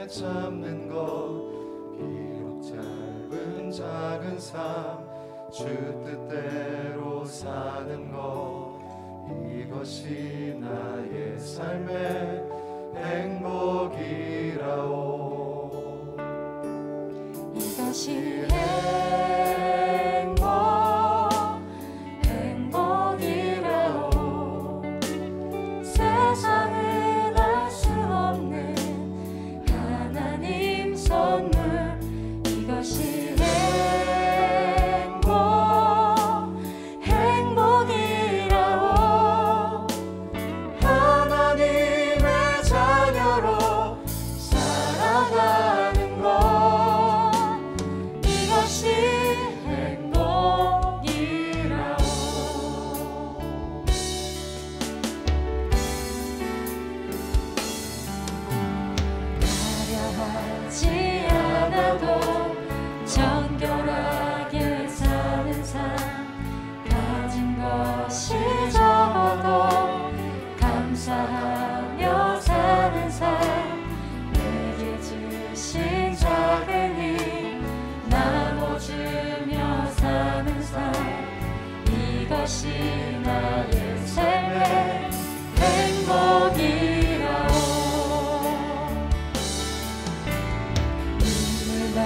참는 것 비록 짧은 작은 삶 주 뜻대로 사는 것 이것이 나의 삶의 행복이라오. 이것이 행복이라오. 세상은 알 수 없는 하나님 선물 이것이 행복이라오. 하나님의 자녀로 살아가는 것 이것이 행복이라오. 가려하지 않아도 정결하게 사는 삶 가진 것이 적어도 감사하며 사는 삶 내게 주신 작은 힘 나눠주며 사는 삶 이것이 나의 삶의 행복이라오. 눈물 날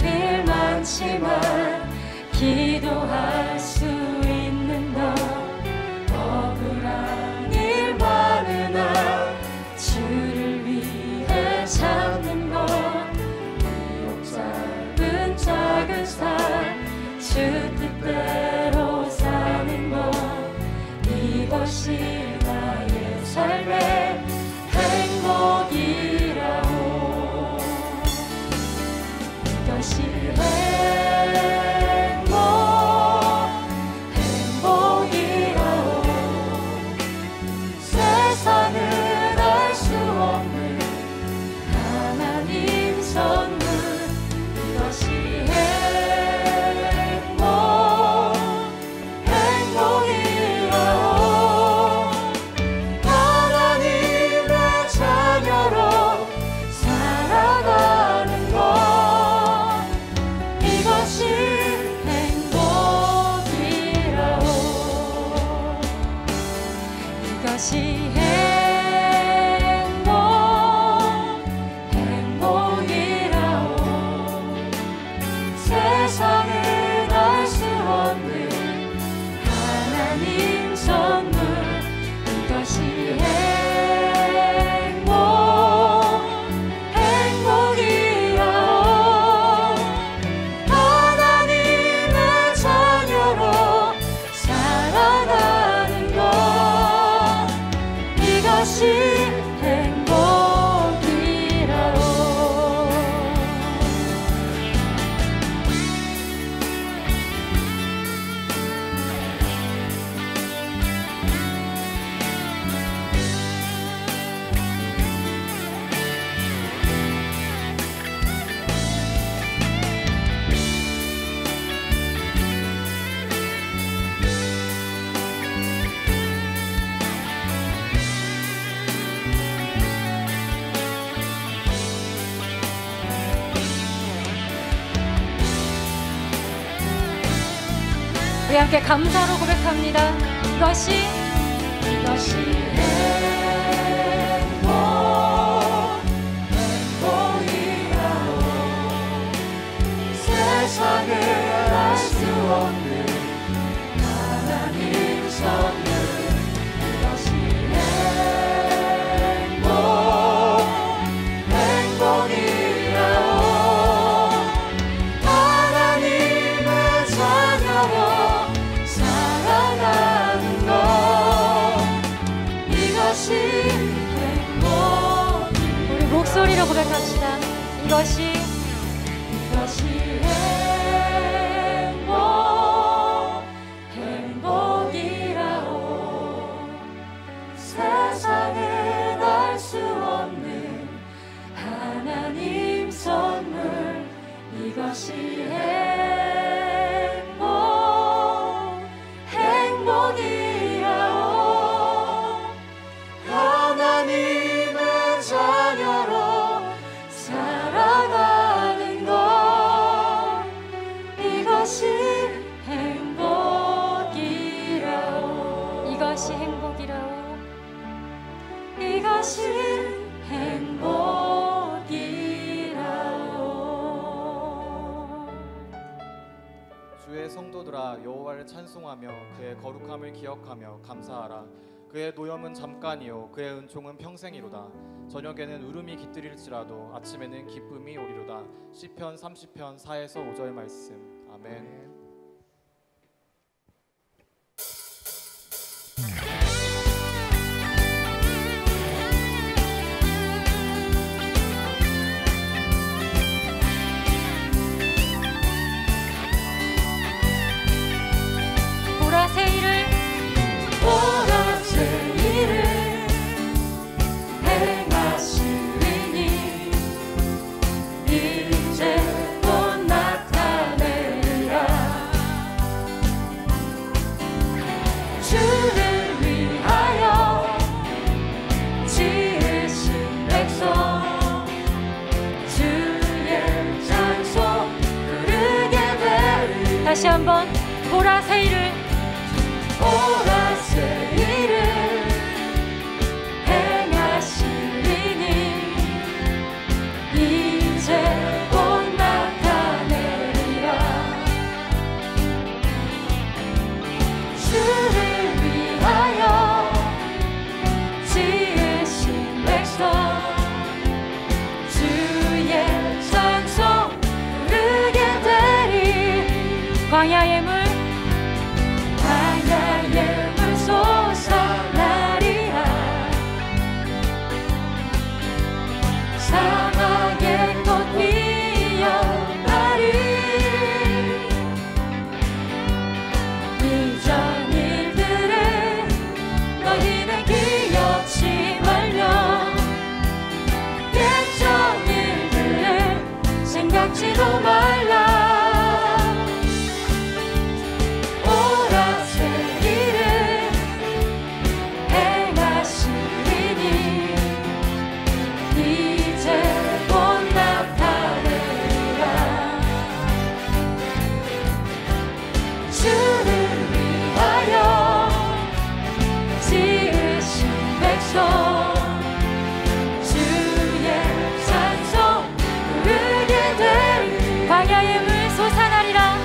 일 많지만 기도할 수 있는 너 억울한 일 많으나 주를 위해 참는 것 비록 짧은 작은 삶 주 뜻대로 사는 것 이것이 나의 삶의 행복이라오. 이것이 행복이라오. 세상은 알 수 없는 하나님 선물 이것이 행복이라오. 하나님의 자녀로 살아가는 것 이것이 행복이라오. 이것이 행복이라오. 세상은 알 수 없는 하나님 선물 이것이 행복이라오. 하나님의 자녀로 살아가는 것 이것이 행복이라오. 우리 함께 감사로 고백합니다. 이것이 행복이라오. 세상을 알 수 없는 하나님 선물 이것이 행복이라오. 하나님의 자녀로 살아가는 것 이것이 행복이. 우리 목소리로 고백합시다. 이것이 행복이라오. 세상은 알 수 없는 하나님 선물 이것이 행복이라오. 하나님의 자녀로 행복이라오. 주의 성도들아 여호와를 찬송하며 그의 거룩함을 기억하며 감사하라. 그의 노염은 잠깐이요 그의 은총은 평생이로다. 저녁에는 울음이 깃들일지라도 아침에는 기쁨이 오리로다. 시편 30편 4에서 5절 말씀. 아멘. 다시 한번 보라새 이를 행하시리니 이제 곧 나타내리라. 주를 위하여 지으신 백성 주의 찬송 부르게 되리. 광야의 물 솟아나리라. 사막의 꽃 피어나리. 이전 일들을 너희는 기억지 말며 옛전 일들을 생각지도 말라. 광야의 물 솟아나리라.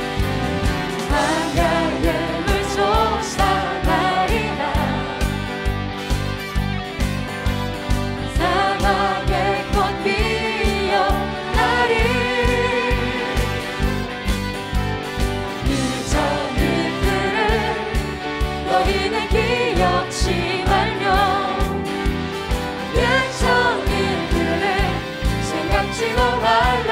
광야의 물 솟아나리라. 사막의 꽃 피어나리. 이전 일들을 너희는 기억지 말며 예전 일들을 생각지도 말라.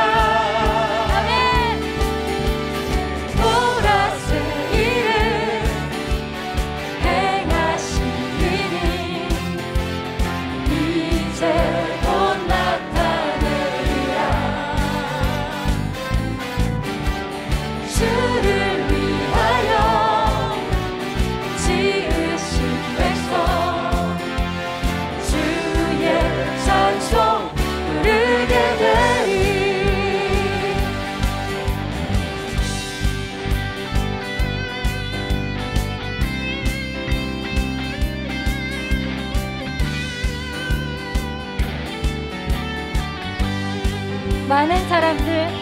많은 사람들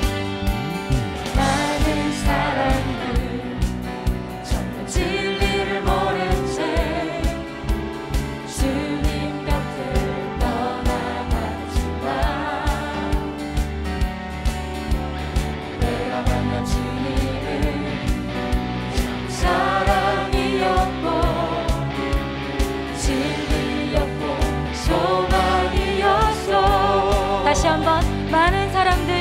전부 진리를 모른 채 주님 곁을 떠나갔지만 내가 만난 주님은 참 사랑이었고 진리였고 소망이었어. 다시 한번 많은 사람들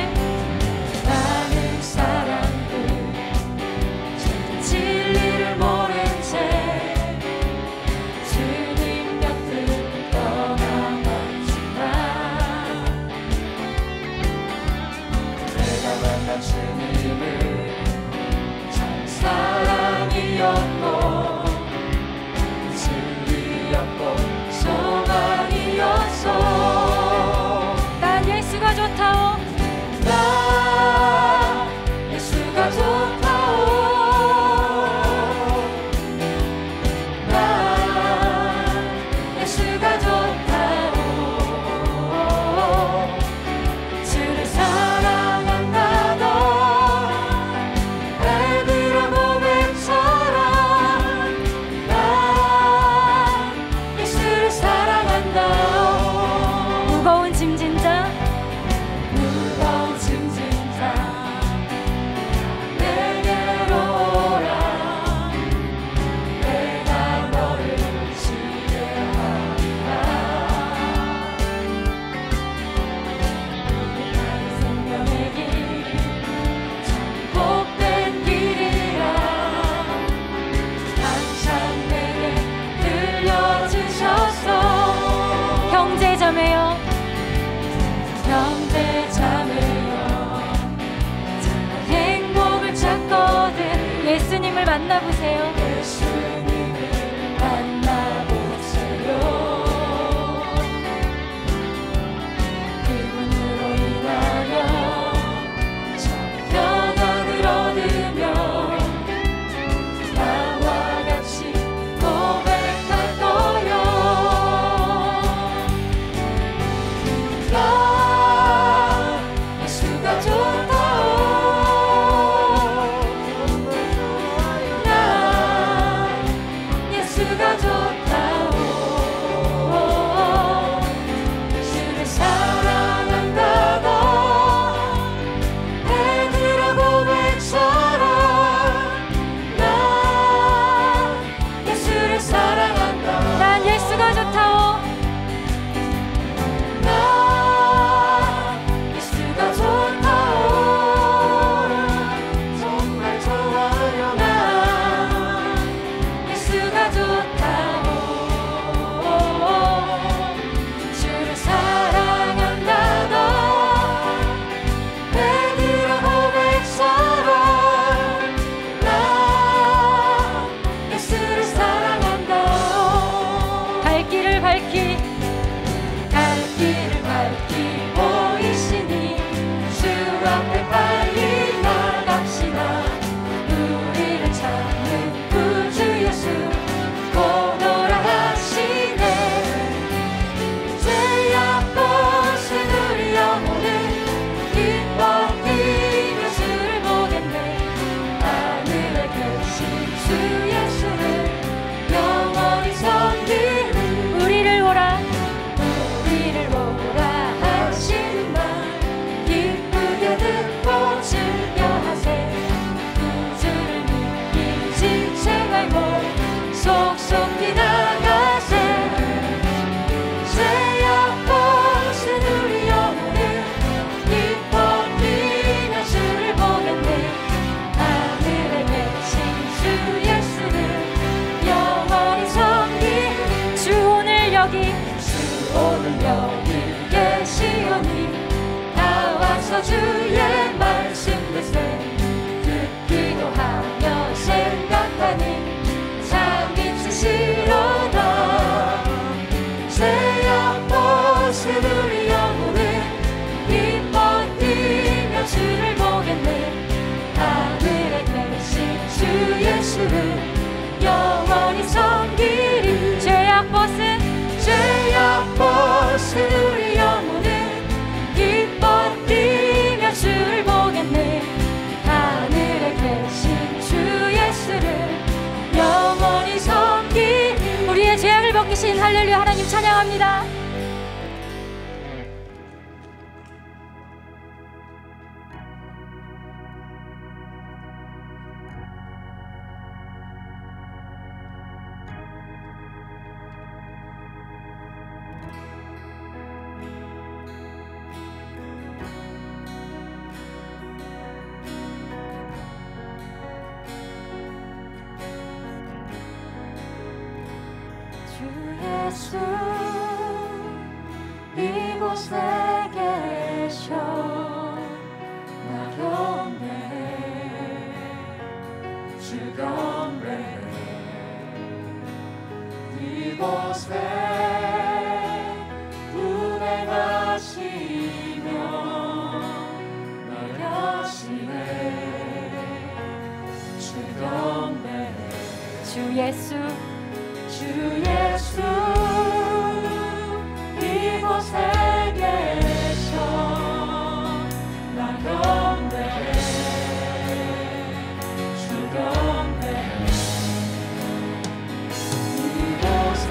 만나보세요. 예수님을 만나보세요. 그분으로 인하여 참 평안을 얻으며 나와 같이 고백할 거요. 나 예수가 좋다오. 나 예수가 좋다오. 주를 사랑한다고 애들아 고백처럼 나 예수를 사랑한다. 난 예수가 좋다오. 나 예수가 좋다오. 정말 좋아요. 나 예수가 좋다오. 주를 사랑한다고 베드로 고백처럼 나 예수를 사랑한다. 갈 길을 밝히 보이시니 주 앞에 빨리 나갑시다. 우리를 찾는 구주 예수 곧 오라 하시네. 죄악벗은 우리 영혼은 기뻐 뛰며 주를 보겠네. 하늘에 계신 주 예수를 영원히 섬기는 우리를 오라. 우리를 오라 하시는 말 기쁘게 듣고 즐겨하세. 구주를 믿기 생활고 속속히 나가세. 죄악벗은 우리 영혼은 기뻐 뛰며 주를 보겠네. 하늘에 계신 주 예수를 영원히 섬기는 주 오늘 여기 주 오늘 여기 계시오니 나와서 주의 말씀 듣세. 듣기도 하며 생각하니 참 있으시로다. 죄악벗은 우리 영혼은 기뻐 뛰며 주를 보겠네. 하늘에 계신 주 예수를 영원히 섬기리. 죄악벗은 우리 영혼은 기뻐 뛰며 주를 보겠네. 하늘에 계신 주 예수를 영원히 섬기리. 우리의 죄악을 벗기신 할렐루야 하나님 찬양합니다. 주 예수 이곳에 계셔. 나 경배해 주 경배해. 이곳에 운행하시며 날 하시네. 주 경배해 주 예수 주 예수 이곳에 계셔. 나 경배해 주 경배해. 이곳에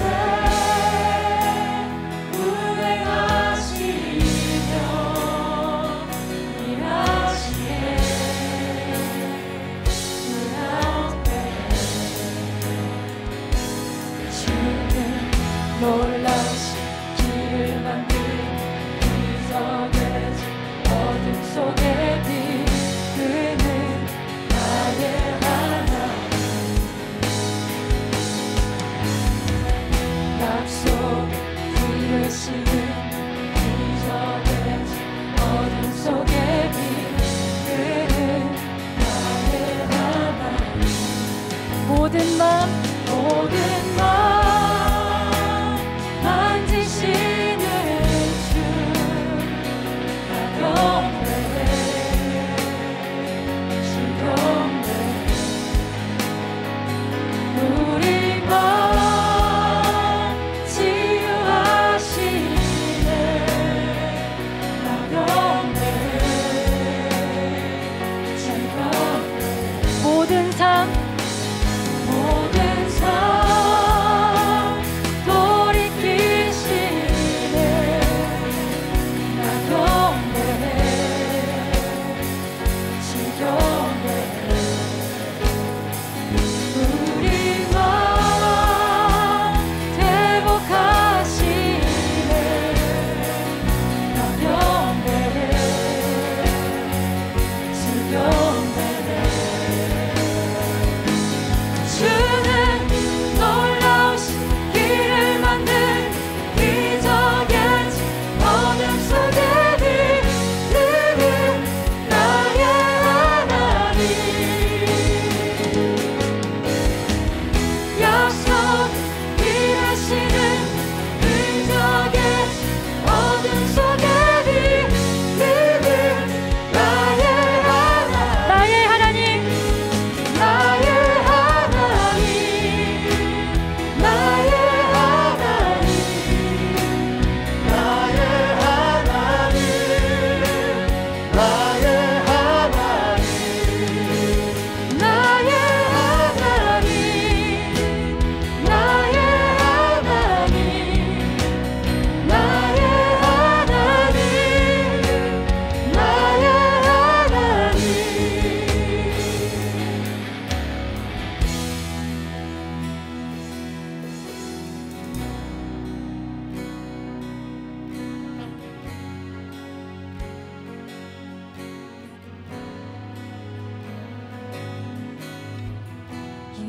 운행하시며 일하시네. 주 경배해. 주는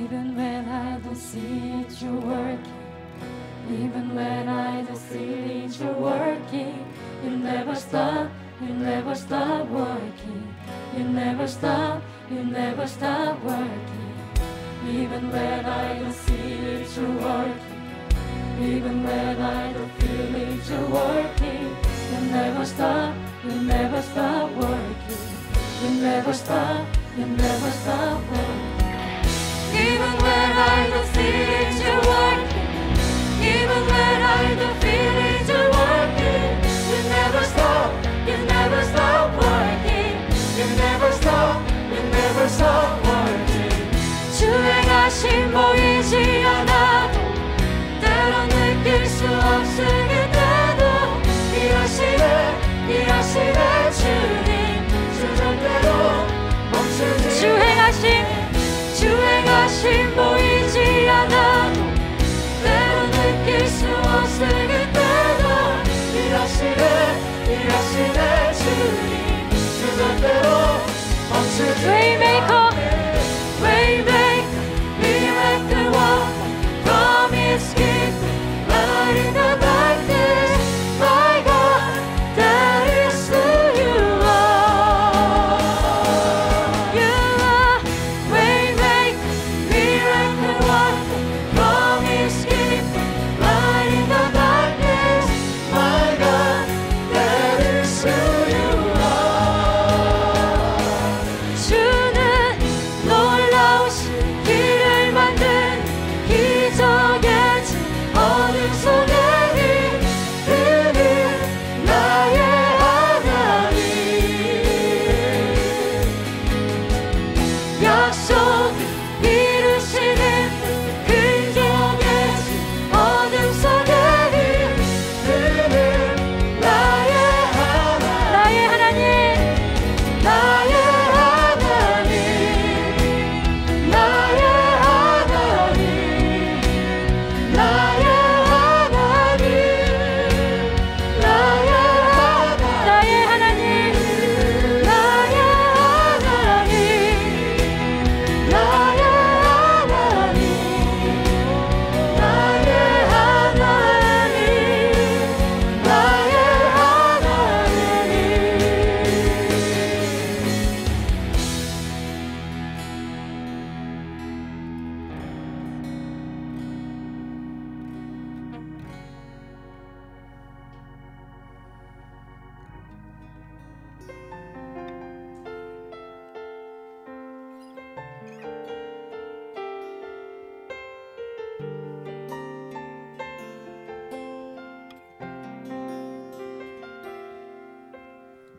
Even when I don't see it, you're working. Even when I don't see it, you're working. You never stop, you never stop working. You never stop, you never stop working. Even when I don't see it, you're working. Even when I don't feel it, you're working. You never stop, you never stop working. You never stop, you never stop working. Even when I don't see it, you're working. Even when I don't feel it, you're working. You never stop, you never stop working. You never stop, you never stop working. 주의 가심 보이지 않아도 때론 느낄 수 없을 때도 일하시네 주님 주 절대로 멈추지. 주의 가심 보이지 않아도 때론 느낄 수 없을 때도 일하시네 주님 주 절대로 멈추지. Waymaker, miracle worker, promise keeper, light in the darkness, my God, that is who you are. You are waymaker, miracle worker, promise keeper, light in the darkness, my God, that is who you are. 주는 놀라우신 길을 만든 기적의 주 어둠 속에 그는 나의 하나님. 약속 이루시는 근족의 주 어둠 속에 그는 나의 하나님. 나의 하나님, 나의 하나님, 나의 하나님, 나의 하나님, 나의 하나님, 나의 하나님, 나의 하나님, 나의 하나님, 나의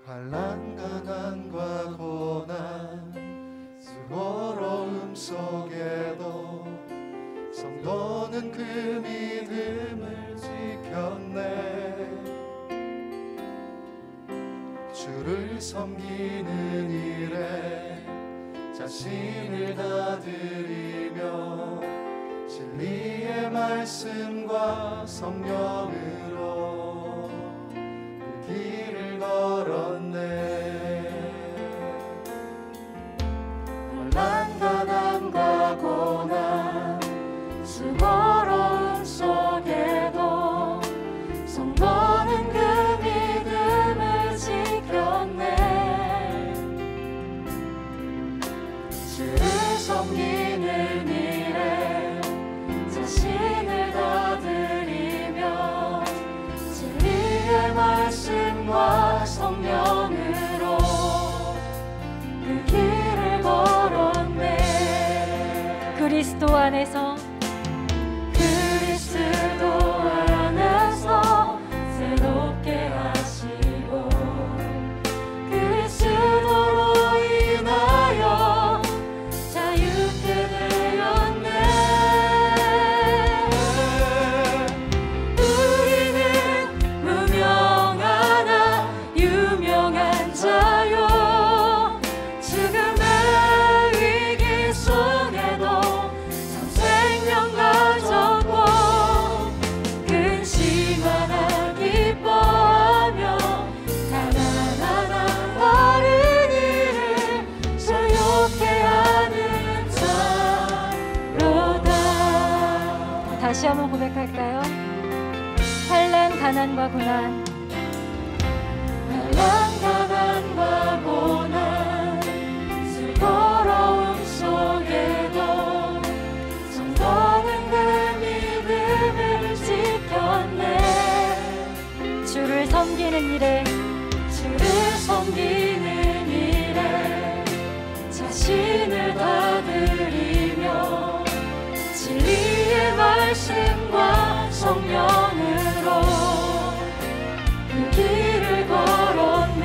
환난 가난과 고난 수고로움 속에도 성도는 그 믿음을 지켰네. 주를 섬기는 일에 자신을 다 드리며 진리의 말씀과 성령으로 그 길을 걸었네. 환난 가난과 고난 수고로움 속에도 성도는 그 믿음을 지켰네. 주를 섬기는 일에 자신을 다 드리며 진리의 말씀과 성령으로 그 길을 걸었네. 그리스도 안에서 새롭게 하시고 그리스도로 인하여 자유케 되었네. 우리는 무명하나 유명한 자요. 지금의 위기 속에도 성령으로 그 길을 걸었네.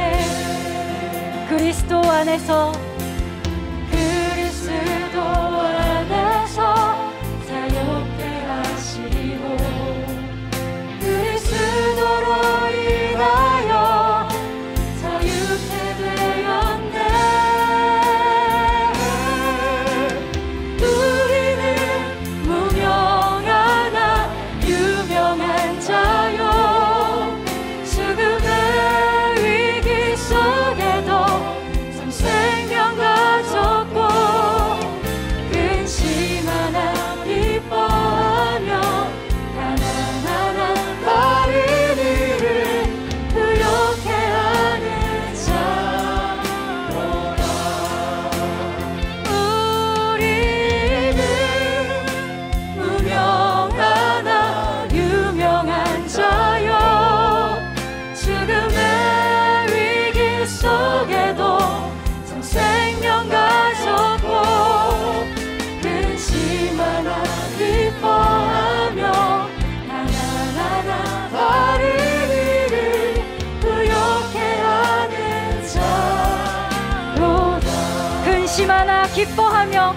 그리스도 안에서 자유케 하시고 그리스도로 인하여 자유케 되었네. 우리는 무명하나 유명한 자요, 죽음의 위기 속에도 참 생명 가졌고 근심 하나 기뻐하며 가난하나 다른 이를 부욕해 하는 자로다. 우리는 무명하나 유명한 자요, 죽음의 위기 속에도 참 생명 가졌고 근심 하나 기뻐하며 가난하나 다른 이를 부욕해 하는 자로다. 근심 하나 기뻐하며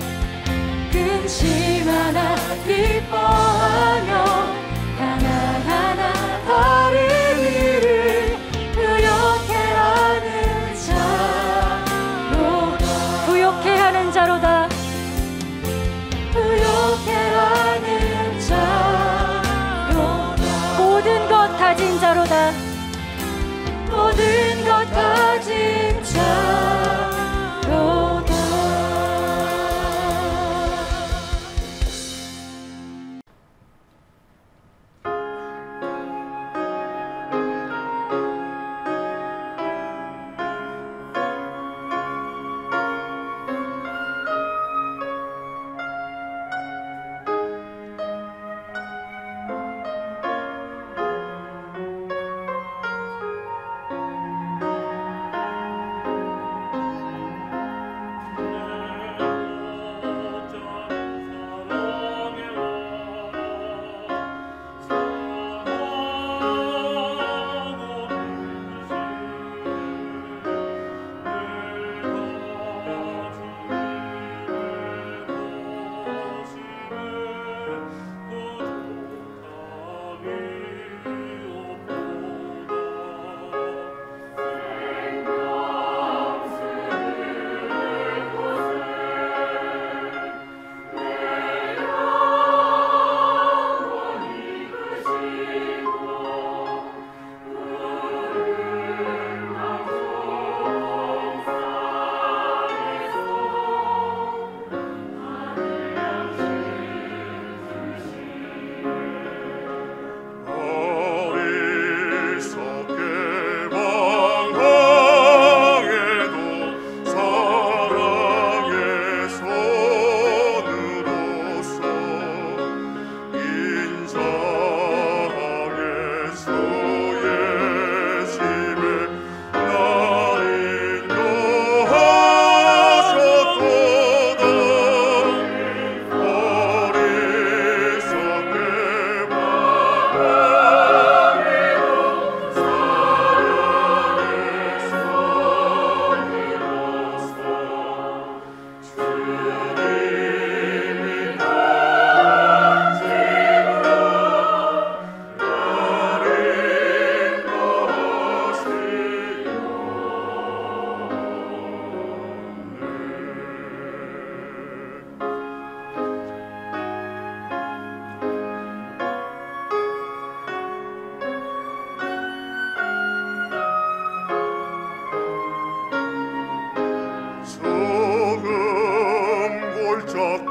근심 하나 기뻐하며 가난하나 다른 이를 부욕해 하는 자로다. 부욕해 하는 자로다. 부욕해 하는 자로다. 모든 것 가진 자로다. 모든 것 가진 자로다.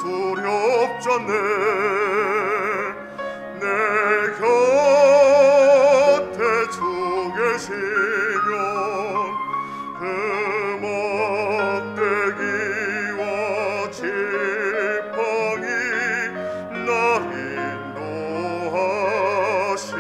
두렵잖네. 내 곁에 주 계시면 그 막대기와 지팡이 나 인도하시도다.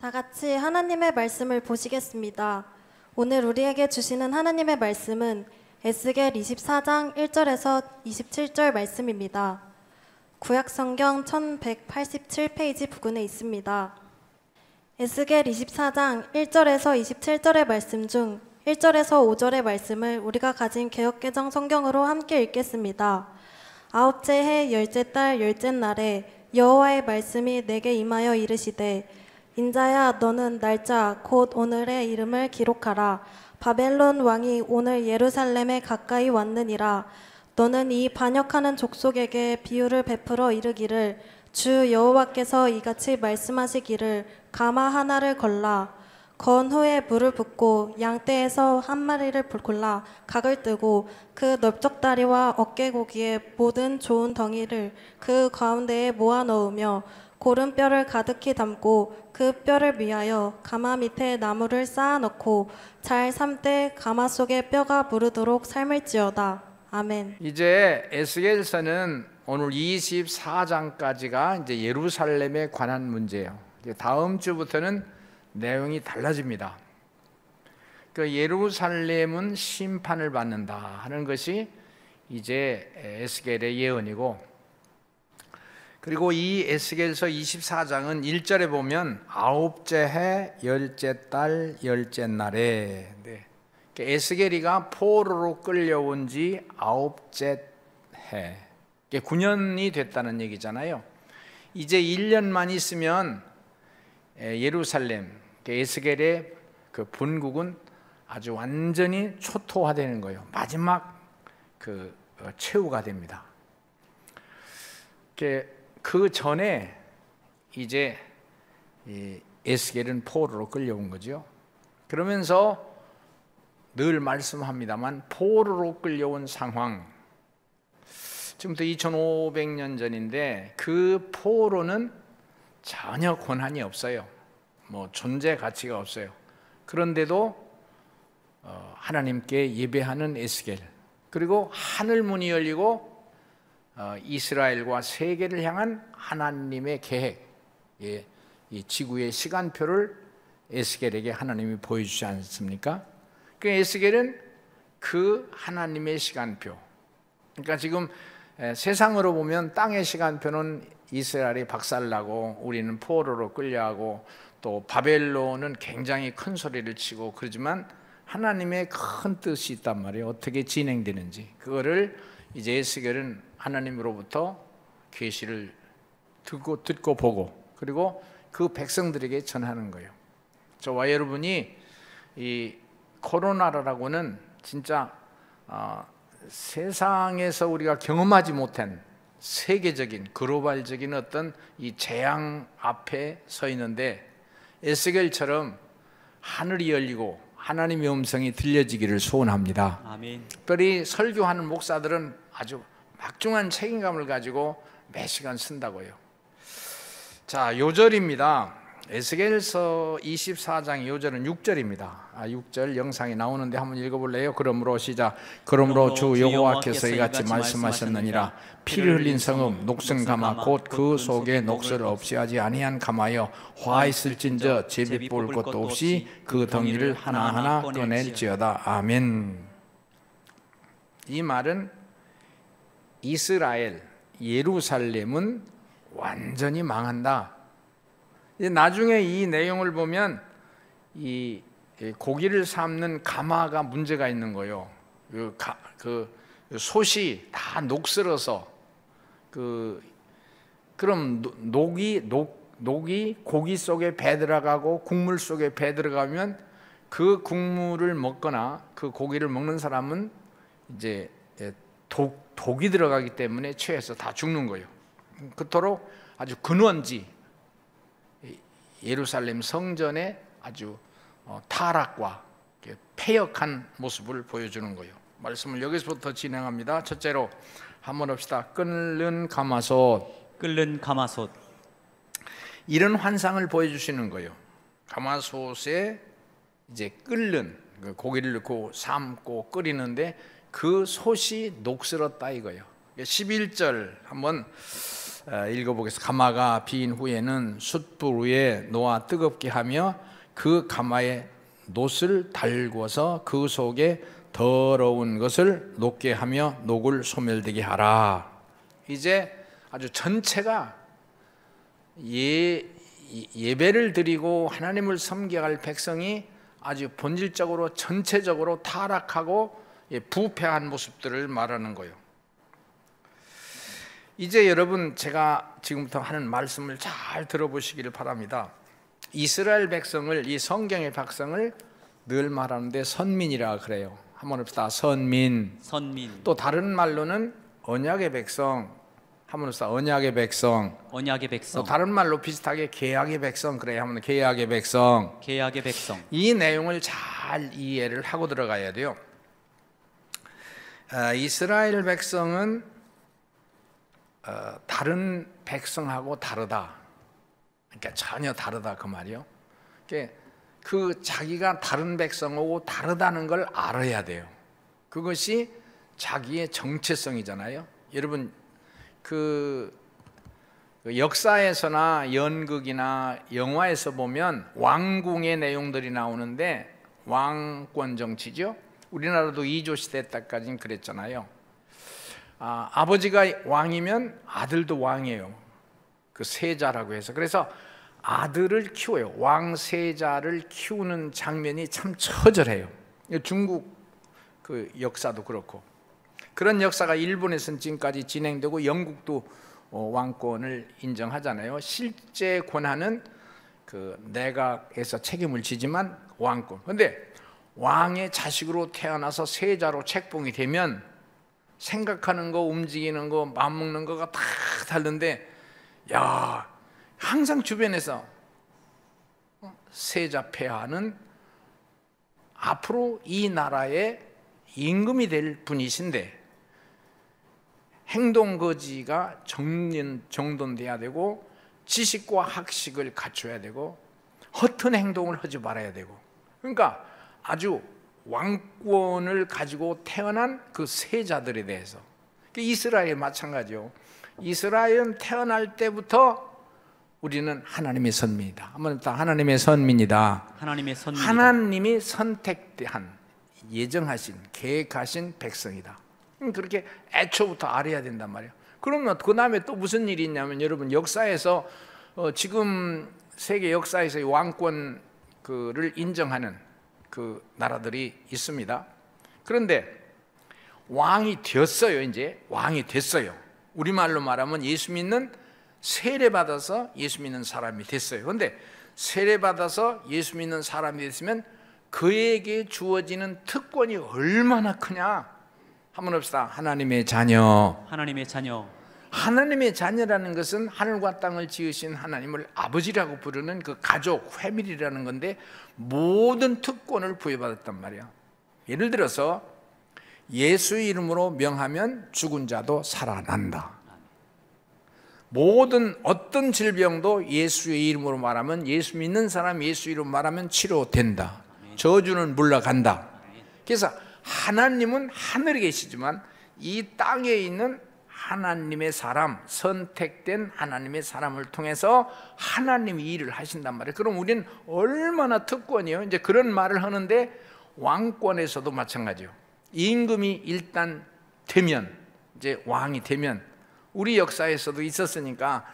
다 같이 하나님의 말씀을 보시겠습니다. 오늘 우리에게 주시는 하나님의 말씀은 에스겔 24장 1절에서 27절 말씀입니다. 구약성경 1187페이지 부근에 있습니다. 에스겔 24장 1절에서 27절의 말씀 중 1절에서 5절의 말씀을 우리가 가진 개역개정 성경으로 함께 읽겠습니다. 아홉째 해 열째 달 열째 날에 여호와의 말씀이 내게 임하여 이르시되 인자야 너는 날짜 곧 오늘의 이름을 기록하라. 바벨론 왕이 오늘 예루살렘에 가까이 왔느니라. 너는 이 반역하는 족속에게 비유를 베풀어 이르기를 주 여호와께서 이같이 말씀하시기를 가마 하나를 걸라. 건 후에 물을 붓고 양떼에서 한 마리를 골라 각을 뜨고 그 넓적다리와 어깨고기의 모든 좋은 덩이를 그 가운데에 모아 넣으며 고른 뼈를 가득히 담고 그 뼈를 위하여 가마 밑에 나무를 쌓아 넣고 잘 삶되 가마 속에 뼈가 무르도록 삶을지어다. 아멘. 이제 에스겔서는 오늘 24장까지가 이제 예루살렘에 관한 문제예요. 이제 다음 주부터는 내용이 달라집니다. 그 예루살렘은 심판을 받는다 하는 것이 이제 에스겔의 예언이고, 그리고 이 에스겔서 24장은 1절에 보면 아홉째 해 열째 달 열째 날에, 에스겔이가 포로로 끌려온 지 아홉째 해, 9년이 됐다는 얘기잖아요. 이제 1년만 있으면 예루살렘, 에스겔의 그 본국은 아주 완전히 초토화되는 거예요. 마지막 그 최후가 됩니다. 그 전에 이제 에스겔은 포로로 끌려온 거죠. 그러면서 늘 말씀합니다만 포로로 끌려온 상황, 지금부터 2500년 전인데 그 포로는 전혀 권한이 없어요. 뭐 존재 가치가 없어요. 그런데도 하나님께 예배하는 에스겔, 그리고 하늘 문이 열리고 이스라엘과 세계를 향한 하나님의 계획, 이 지구의 시간표를 에스겔에게 하나님이 보여주지 않습니까? 그 에스겔은 그 하나님의 시간표, 그러니까 지금 세상으로 보면 땅의 시간표는 이스라엘이 박살나고 우리는 포로로 끌려가고 또 바벨론은 굉장히 큰 소리를 치고 그러지만 보이는 큰 뜻이 있단 말이에요. 어떻게 진행되는지 그거를 이제 에스겔은 하나님으로부터 계시를 듣고 보고 그리고 그 백성들에게 전하는 거예요. 저와 여러분이 이 코로나라고는 진짜 세상에서 우리가 경험하지 못한 세계적인 글로벌적인 어떤 이 재앙 앞에 서 있는데 에스겔처럼 하늘이 열리고 하나님의 음성이 들려지기를 소원합니다. 아멘. 특별히 설교하는 목사들은 아주 막중한 책임감을 가지고 매 시간 쓴다고요. 자, 요절입니다. 에스겔서 24장 요절은 6절입니다. 6절 영상이 나오는데 한번 읽어볼래요? 그러므로 시작. 그러므로 주 여호와께서 이같이 말씀하셨느니라. 피를 흘린 성읍 녹슨 가마 곧 그 속에 녹슬 없이 하지 아니한 가마여 화 있을진저 제비 볼 것도 없이 그 덩이를 하나하나 꺼낼지어다. 아멘. 이 말은 이스라엘, 예루살렘은 완전히 망한다. 나중에 이 내용을 보면 이 고기를 삶는 가마가 문제가 있는 거예요. 그 솥이 다 녹슬어서 그럼 녹이 고기 속에 배 들어가고 국물 속에 배 들어가면 그 국물을 먹거나 그 고기를 먹는 사람은 이제 독이 들어가기 때문에 체해서 다 죽는 거예요. 그토록 아주 근원지 예루살렘 성전의 아주 타락과 폐역한 모습을 보여주는 거예요. 말씀을 여기서부터 진행합니다. 첫째로 한번 합시다. 끓는 가마솥. 끓는 가마솥. 이런 환상을 보여주시는 거예요. 가마솥에 이제 끓는 고기를 넣고 삶고 끓이는데 그 솥이 녹슬었다 이거예요. 11절 한번 읽어보겠습니다. 가마가 빈 후에는 숯불 위에 놓아 뜨겁게 하며 그 가마에 놋을 달궈서 그 속에 더러운 것을 녹게 하며 녹을 소멸되게 하라. 이제 아주 전체가 예배를 드리고 하나님을 섬겨갈 백성이 아주 본질적으로 전체적으로 타락하고 부패한 모습들을 말하는 거예요. 이제 여러분, 제가 지금부터 하는 말씀을 잘 들어보시기를 바랍니다. 이스라엘 백성을, 이 성경의 백성을 늘 말하는데 선민이라 그래요. 한번 합시다. 선민. 또 다른 말로는 언약의 백성. 한번 합시다. 언약의 백성. 또 다른 말로 비슷하게 계약의 백성. 그래요. 한번 계약의 백성. 이 내용을 잘 이해를 하고 들어가야 돼요. 이스라엘 백성은 다른 백성하고 다르다. 그러니까 전혀 다르다 그 말이요. 그 자기가 다른 백성하고 다르다는 걸 알아야 돼요. 그것이 자기의 정체성이잖아요. 여러분, 그 역사에서나 연극이나 영화에서 보면 왕궁의 내용들이 나오는데 왕권 정치죠. 우리나라도 이조 시대 때까지는 그랬잖아요. 아버지가 왕이면 아들도 왕이에요. 그 세자라고 해서. 그래서 아들을 키워요. 왕세자를 키우는 장면이 참 처절해요. 중국 그 역사도 그렇고, 그런 역사가 일본에서는 지금까지 진행되고 영국도 왕권을 인정하잖아요. 실제 권한은 그 내각에서 책임을 지지만 왕권. 그런데 왕의 자식으로 태어나서 세자로 책봉이 되면 생각하는 거, 움직이는 거, 마음먹는 거가 다 다른데, 야, 항상 주변에서 세자 폐하는 앞으로 이 나라의 임금이 될 분이신데 행동거지가 정돈돼야 되고 지식과 학식을 갖춰야 되고 허튼 행동을 하지 말아야 되고, 그러니까 아주 왕권을 가지고 태어난 그 세자들에 대해서, 이스라엘 마찬가지요. 이스라엘은 태어날 때부터 우리는 하나님의 선민이다. 한번 더, 하나님의 선민이다. 하나님이 선택한, 예정하신, 계획하신 백성이다. 그렇게 애초부터 알아야 된단 말이에요. 그러면 그 다음에 또 무슨 일이 있냐면, 여러분, 역사에서 지금 세계 역사에서 왕권을 인정하는 그 나라들이 있습니다. 그런데 왕이 되었어요. 이제 왕이 됐어요. 우리말로 말하면 예수 믿는, 세례받아서 예수 믿는 사람이 됐어요. 그런데 세례받아서 예수 믿는 사람이 됐으면 그에게 주어지는 특권이 얼마나 크냐. 한번 합시다. 하나님의 자녀. 하나님의 자녀라는 것은 하늘과 땅을 지으신 하나님을 아버지라고 부르는 그 가족, 패밀리라는 건데 모든 특권을 부여받았단 말이야. 예를 들어서 예수의 이름으로 명하면 죽은 자도 살아난다. 모든 어떤 질병도 예수의 이름으로 말하면, 예수 믿는 사람 예수 이름 말하면 치료된다. 저주는 물러간다. 그래서 하나님은 하늘에 계시지만 이 땅에 있는 하나님의 사람, 선택된 하나님의 사람을 통해서 하나님이 일을 하신단 말이에요. 그럼 우리는 얼마나 특권이요. 이제 그런 말을 하는데 왕권에서도 마찬가지요. 임금이 일단 되면, 이제 왕이 되면, 우리 역사에서도 있었으니까,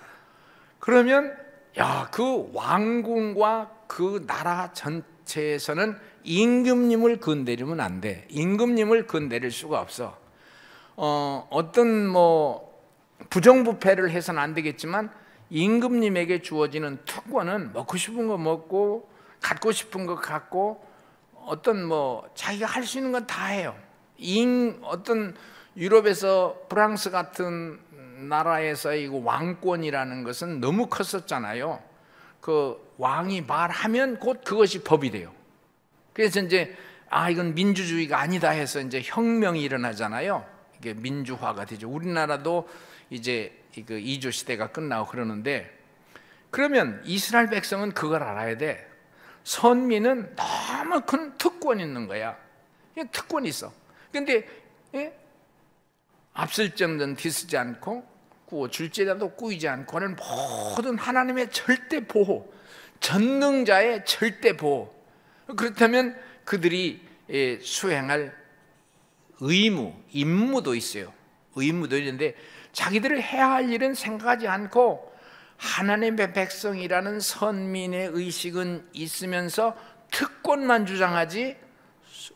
그러면 야, 그 왕궁과 그 나라 전체에서는 임금님을 건드리면 안 돼. 임금님을 건드릴 수가 없어. 어떤 부정부패를 해서는 안 되겠지만 임금님에게 주어지는 특권은 먹고 싶은 거 먹고 갖고 싶은 거 갖고 어떤 자기가 할 수 있는 건 다 해요. 어떤 유럽에서 프랑스 같은 나라에서의 이거 왕권이라는 것은 너무 컸었잖아요. 그 왕이 말하면 곧 그것이 법이 돼요. 그래서 이제 이건 민주주의가 아니다 해서 이제 혁명이 일어나잖아요. 이게 민주화가 되죠. 우리나라도 이제 그 이조 시대가 끝나고 그러는데, 그러면 이스라엘 백성은 그걸 알아야 돼. 선민은 너무 큰 특권이 있는 거야. 특권이 있어. 근데 앞설 점은 뒤쓰지 않고 꾸어 줄지라도 꾸이지 않고는 모든 하나님의 절대 보호, 전능자의 절대 보호. 그렇다면 그들이 수행할 의무, 임무도 있어요. 의무도 있는데 자기들이 해야 할 일은 생각하지 않고 하나님의 백성이라는 선민의 의식은 있으면서 특권만 주장하지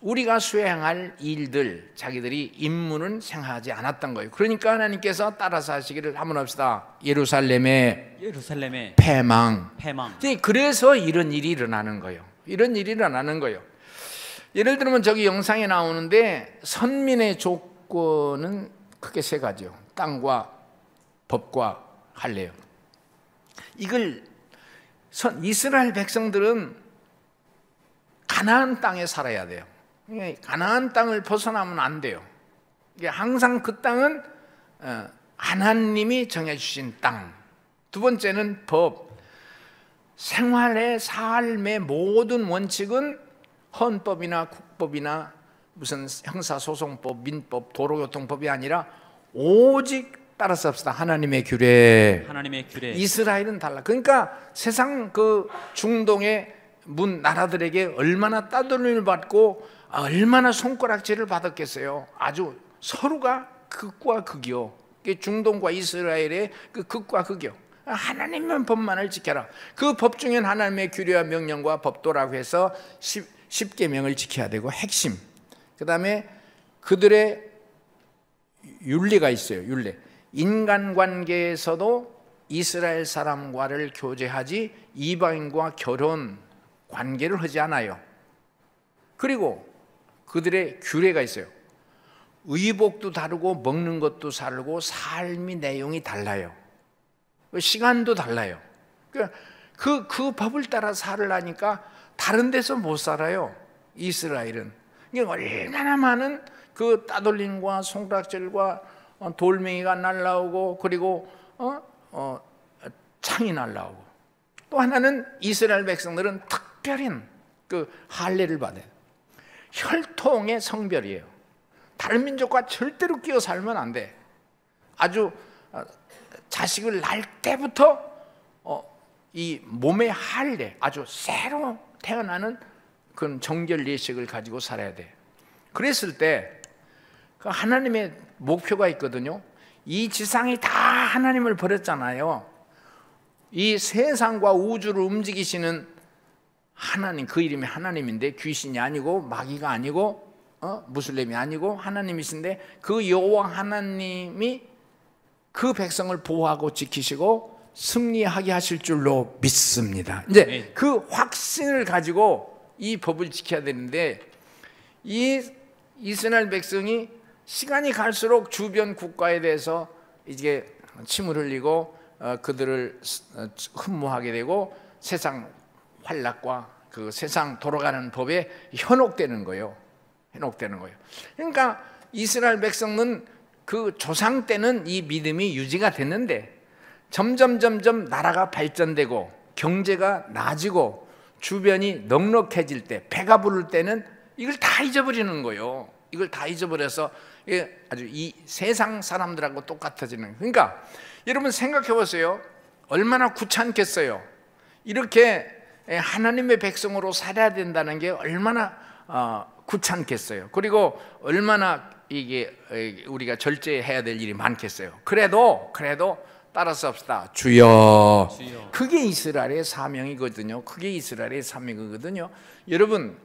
우리가 수행할 일들, 자기들이 임무는 생각하지 않았던 거예요. 그러니까 하나님께서 따라서 하시기를 한번 합시다. 예루살렘의 패망. 그래서 이런 일이 일어나는 거예요. 이런 일이 일어나는 거예요. 예를 들면 저기 영상에 나오는데 선민의 조건은 크게 세 가지요. 땅과 법과 할례요. 이걸 이스라엘 백성들은 가나안 땅에 살아야 돼요. 가나안 땅을 벗어나면 안 돼요. 항상 그 땅은 하나님이 정해주신 땅. 두 번째는 법. 생활의 삶의 모든 원칙은 헌법이나 국법이나 무슨 형사소송법, 민법, 도로교통법이 아니라 오직 따라서 합시다. 하나님의 규례. 이스라엘은 달라. 그러니까 세상 그 중동의 나라들에게 얼마나 따돌림을 받고 얼마나 손가락질을 받았겠어요. 아주 서로가 극과 극이요. 중동과 이스라엘의 그 극과 극이요. 하나님의 법만을 지켜라. 그 법 중엔 하나님의 규례와 명령과 법도라고 해서 10계명을 지켜야 되고 핵심. 그 다음에 그들의 윤리가 있어요. 윤리. 인간관계에서도 이스라엘 사람과를 교제하지 이방인과 결혼 관계를 하지 않아요. 그리고 그들의 규례가 있어요. 의복도 다르고 먹는 것도 다르고 삶의 내용이 달라요. 시간도 달라요. 그 법을 따라 살으려니까 다른 데서 못 살아요. 이스라엘은. 얼마나 많은 그 따돌림과 손가락질과 돌멩이가 날라오고 그리고 창이 날라오고. 또 하나는 이스라엘 백성들은 특별한 그 할례를 받아요. 혈통의 성별이에요. 다른 민족과 절대로 끼어 살면 안 돼. 아주 자식을 낳을 때부터 이 몸의 할례, 아주 새로 태어나는 그런 정결 예식을 가지고 살아야 돼. 그랬을 때 그 하나님의 목표가 있거든요. 이 지상이 다 하나님을 버렸잖아요. 이 세상과 우주를 움직이시는 하나님, 그 이름이 하나님인데 귀신이 아니고 마귀가 아니고 무슬림이 아니고 하나님이신데 그 여호와 하나님이 그 백성을 보호하고 지키시고 승리하게 하실 줄로 믿습니다. 이제 그 확신을 가지고 이 법을 지켜야 되는데 이 이스라엘 백성이 시간이 갈수록 주변 국가에 대해서 이제 침을 흘리고 그들을 흠모하게 되고 세상 활락과 그 세상 돌아가는 법에 현혹되는 거예요. 현혹되는 거예요. 그러니까 이스라엘 백성은 그 조상 때는 이 믿음이 유지가 됐는데 점점 나라가 발전되고 경제가 나아지고 주변이 넉넉해질 때, 배가 부를 때는 이걸 다 잊어버리는 거예요. 이걸 다 잊어버려서 아주 이 세상 사람들하고 똑같아지는 거예요. 그러니까 여러분 생각해 보세요. 얼마나 귀찮겠어요. 이렇게 하나님의 백성으로 살아야 된다는 게 얼마나 귀찮겠어요. 그리고 얼마나 이게 우리가 절제해야 될 일이 많겠어요. 그래도 따라서 합시다. 주여. 그게 이스라엘의 사명이거든요. 그게 이스라엘의 사명이거든요. 여러분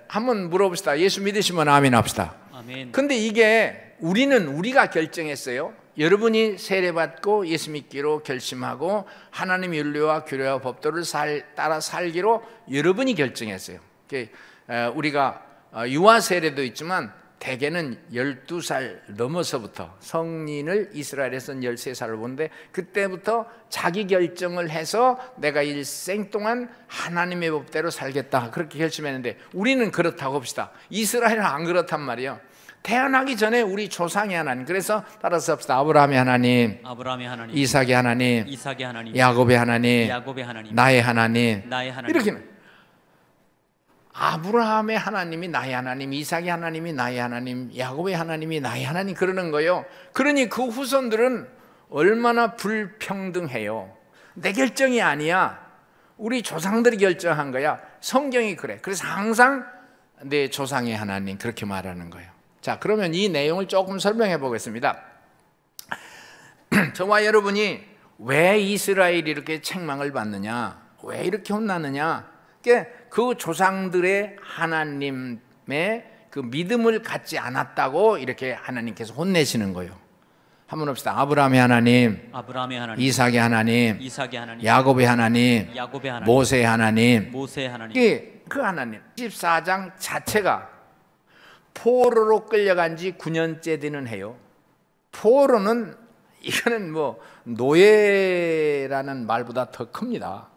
한번 물어봅시다. 예수 믿으시면 아멘 합시다. 아멘. 근데 이게 우리가 결정했어요. 여러분이 세례받고 예수 믿기로 결심하고 하나님 윤리와 규례와 법도를 따라 살기로 여러분이 결정했어요. 우리가 유아 세례도 있지만 대개는 12살 넘어서부터 성인을 이스라엘에서는 13살을 보는데 그때부터 자기 결정을 해서 내가 일생 동안 하나님의 법대로 살겠다 그렇게 결심했는데 우리는 그렇다고 합시다. 이스라엘은 안 그렇단 말이에요. 태어나기 전에 우리 조상의 하나님, 그래서 따라서 합시다. 아브라함의 하나님, 이삭의 하나님, 야곱의 하나님, 나의 하나님, 이렇게 아브라함의 하나님이 나의 하나님, 이삭의 하나님이 나의 하나님, 야곱의 하나님이 나의 하나님 그러는 거예요. 그러니 그 후손들은 얼마나 불평등해요. 내 결정이 아니야. 우리 조상들이 결정한 거야. 성경이 그래. 그래서 항상 내 조상의 하나님 그렇게 말하는 거예요. 자, 그러면 이 내용을 조금 설명해 보겠습니다. 저와 여러분이 왜 이스라엘이 이렇게 책망을 받느냐, 왜 이렇게 혼나느냐, 그 조상들의 하나님의 그 믿음을 갖지 않았다고 이렇게 하나님께서 혼내시는 거예요. 한번 봅시다. 아브라함의 하나님, 아브라함의 하나님, 이삭의 하나님, 이삭의 하나님, 야곱의 하나님, 야곱의 하나님, 모세의 하나님, 모세의 하나님. 그 하나님 14장 자체가 포로로 끌려간 지 9년째 되는 해요. 포로는 이거는 뭐 노예라는 말보다 더 큽니다.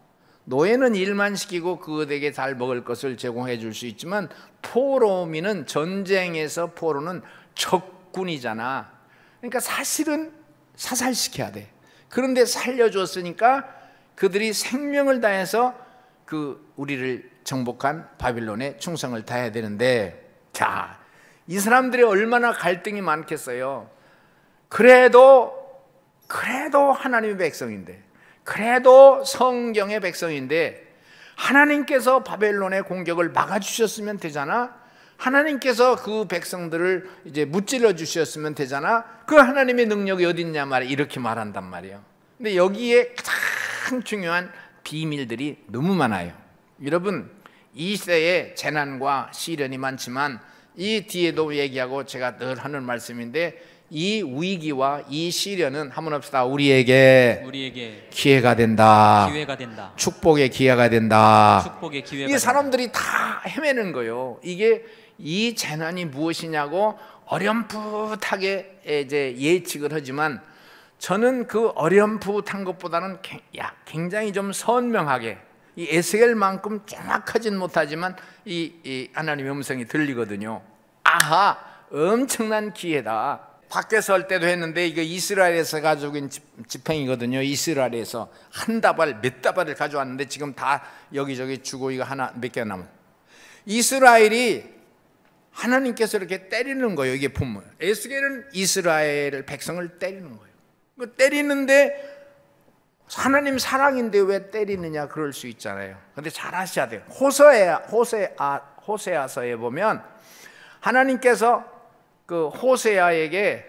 노예는 일만 시키고 그들에게 잘 먹을 것을 제공해 줄 수 있지만 포로민은 전쟁에서 포로는 적군이잖아. 그러니까 사실은 사살시켜야 돼. 그런데 살려줬으니까 그들이 생명을 다해서 그 우리를 정복한 바빌론에 충성을 다해야 되는데, 자, 이 사람들이 얼마나 갈등이 많겠어요. 그래도 하나님의 백성인데, 그래도 성경의 백성인데 하나님께서 바벨론의 공격을 막아주셨으면 되잖아. 하나님께서 그 백성들을 이제 무찔러 주셨으면 되잖아. 그 하나님의 능력이 어디 있냐 말이야. 이렇게 말한단 말이에요. 근데 여기에 가장 중요한 비밀들이 너무 많아요. 여러분, 이 시대에 재난과 시련이 많지만 이 뒤에도 얘기하고 제가 늘 하는 말씀인데, 이 위기와 이 시련은 한번 합시다. 우리에게 기회가 된다. 기회가 된다. 축복의 기회가 된다. 축복의 기회가 이 사람들이 다 헤매는 거예요. 이게 이 재난이 무엇이냐고 어렴풋하게 이제 예측을 하지만, 저는 그 어렴풋한 것보다는 굉장히 좀 선명하게, 이 에스겔만큼 정확하진 못하지만 이 하나님의 음성이 들리거든요. 아하, 엄청난 기회다. 밖에서 할 때도 했는데, 이거 이스라엘에서 가져온 지팽이거든요. 이스라엘에서 한 다발, 몇 다발을 가져왔는데 지금 다 여기저기 주고 이거 하나 몇 개 남은. 이스라엘이 하나님께서 이렇게 때리는 거예요. 이게 본문. 에스겔은 이스라엘 백성을 때리는 거예요. 때리는데 하나님 사랑인데 왜 때리느냐 그럴 수 있잖아요. 근데 잘 아셔야 돼요. 호세아서에 보면 하나님께서 그 호세아에게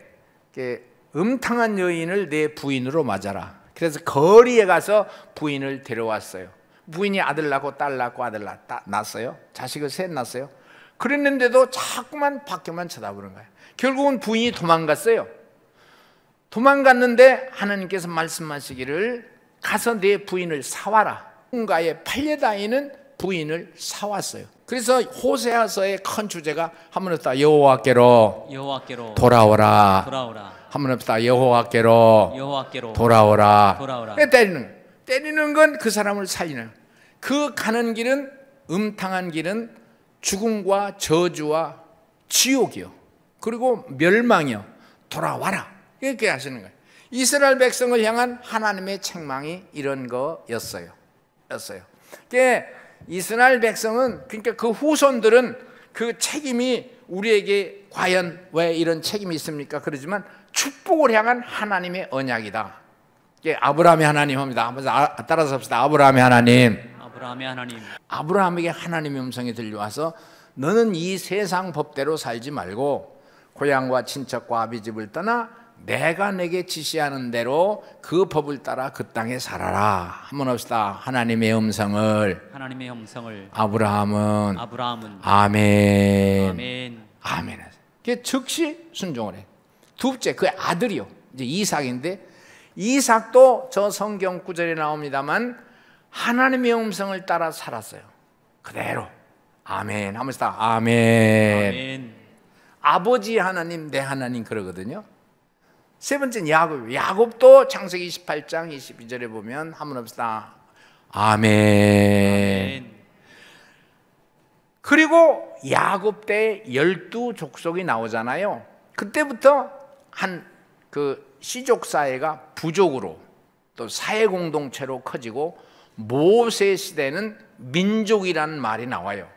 음탕한 여인을 내 부인으로 맞아라. 그래서 거리에 가서 부인을 데려왔어요. 부인이 아들 낳고 딸 낳고 아들 낳았어요. 자식을 셋 낳았어요. 그랬는데도 자꾸만 밖에만 쳐다보는 거예요. 결국은 부인이 도망갔어요. 도망갔는데 하나님께서 말씀하시기를 가서 내 부인을 사와라. 누군가의 팔려다니는 부인을 사왔어요. 그래서 호세아서의 큰 주제가 한번 했다. 여호와께로 돌아오라. 한번 했다. 여호와께로 돌아오라. 때리는 건 그 사람을 살리는. 그 가는 길은 음탕한 길은 죽음과 저주와 지옥이요. 그리고 멸망이요. 돌아와라. 이렇게 하시는 거예요. 이스라엘 백성을 향한 하나님의 책망이 이런 거였어요. 이스라엘 백성은, 그러니까 그 후손들은 그 책임이 우리에게 과연 왜 이런 책임이 있습니까? 그러지만 축복을 향한 하나님의 언약이다. 아브라함의 하나님입니다. 따라서 합시다. 아브라함의 하나님. 아브라함에게 하나님의 음성이 들려와서 너는 이 세상 법대로 살지 말고 고향과 친척과 아비집을 떠나 내가 내게 지시하는 대로 그 법을 따라 그 땅에 살아라. 한번 합시다. 하나님의 음성을 아브라함은 아멘. 그게 즉시 순종을 해. 둘째, 그 아들이요. 이제 이삭인데, 이삭도 저 성경 구절에 나옵니다만 하나님의 음성을 따라 살았어요. 그대로. 아멘. 한번 합시다. 아멘. 아버지 하나님, 내 하나님 그러거든요. 세 번째는 야곱. 야곱도 창세기 28장 22절에 보면 한번 합시다. 아멘. 그리고 야곱 때 12족속이 나오잖아요. 그때부터 한 그 시족 사회가 부족으로 또 사회 공동체로 커지고 모세 시대는 민족이라는 말이 나와요.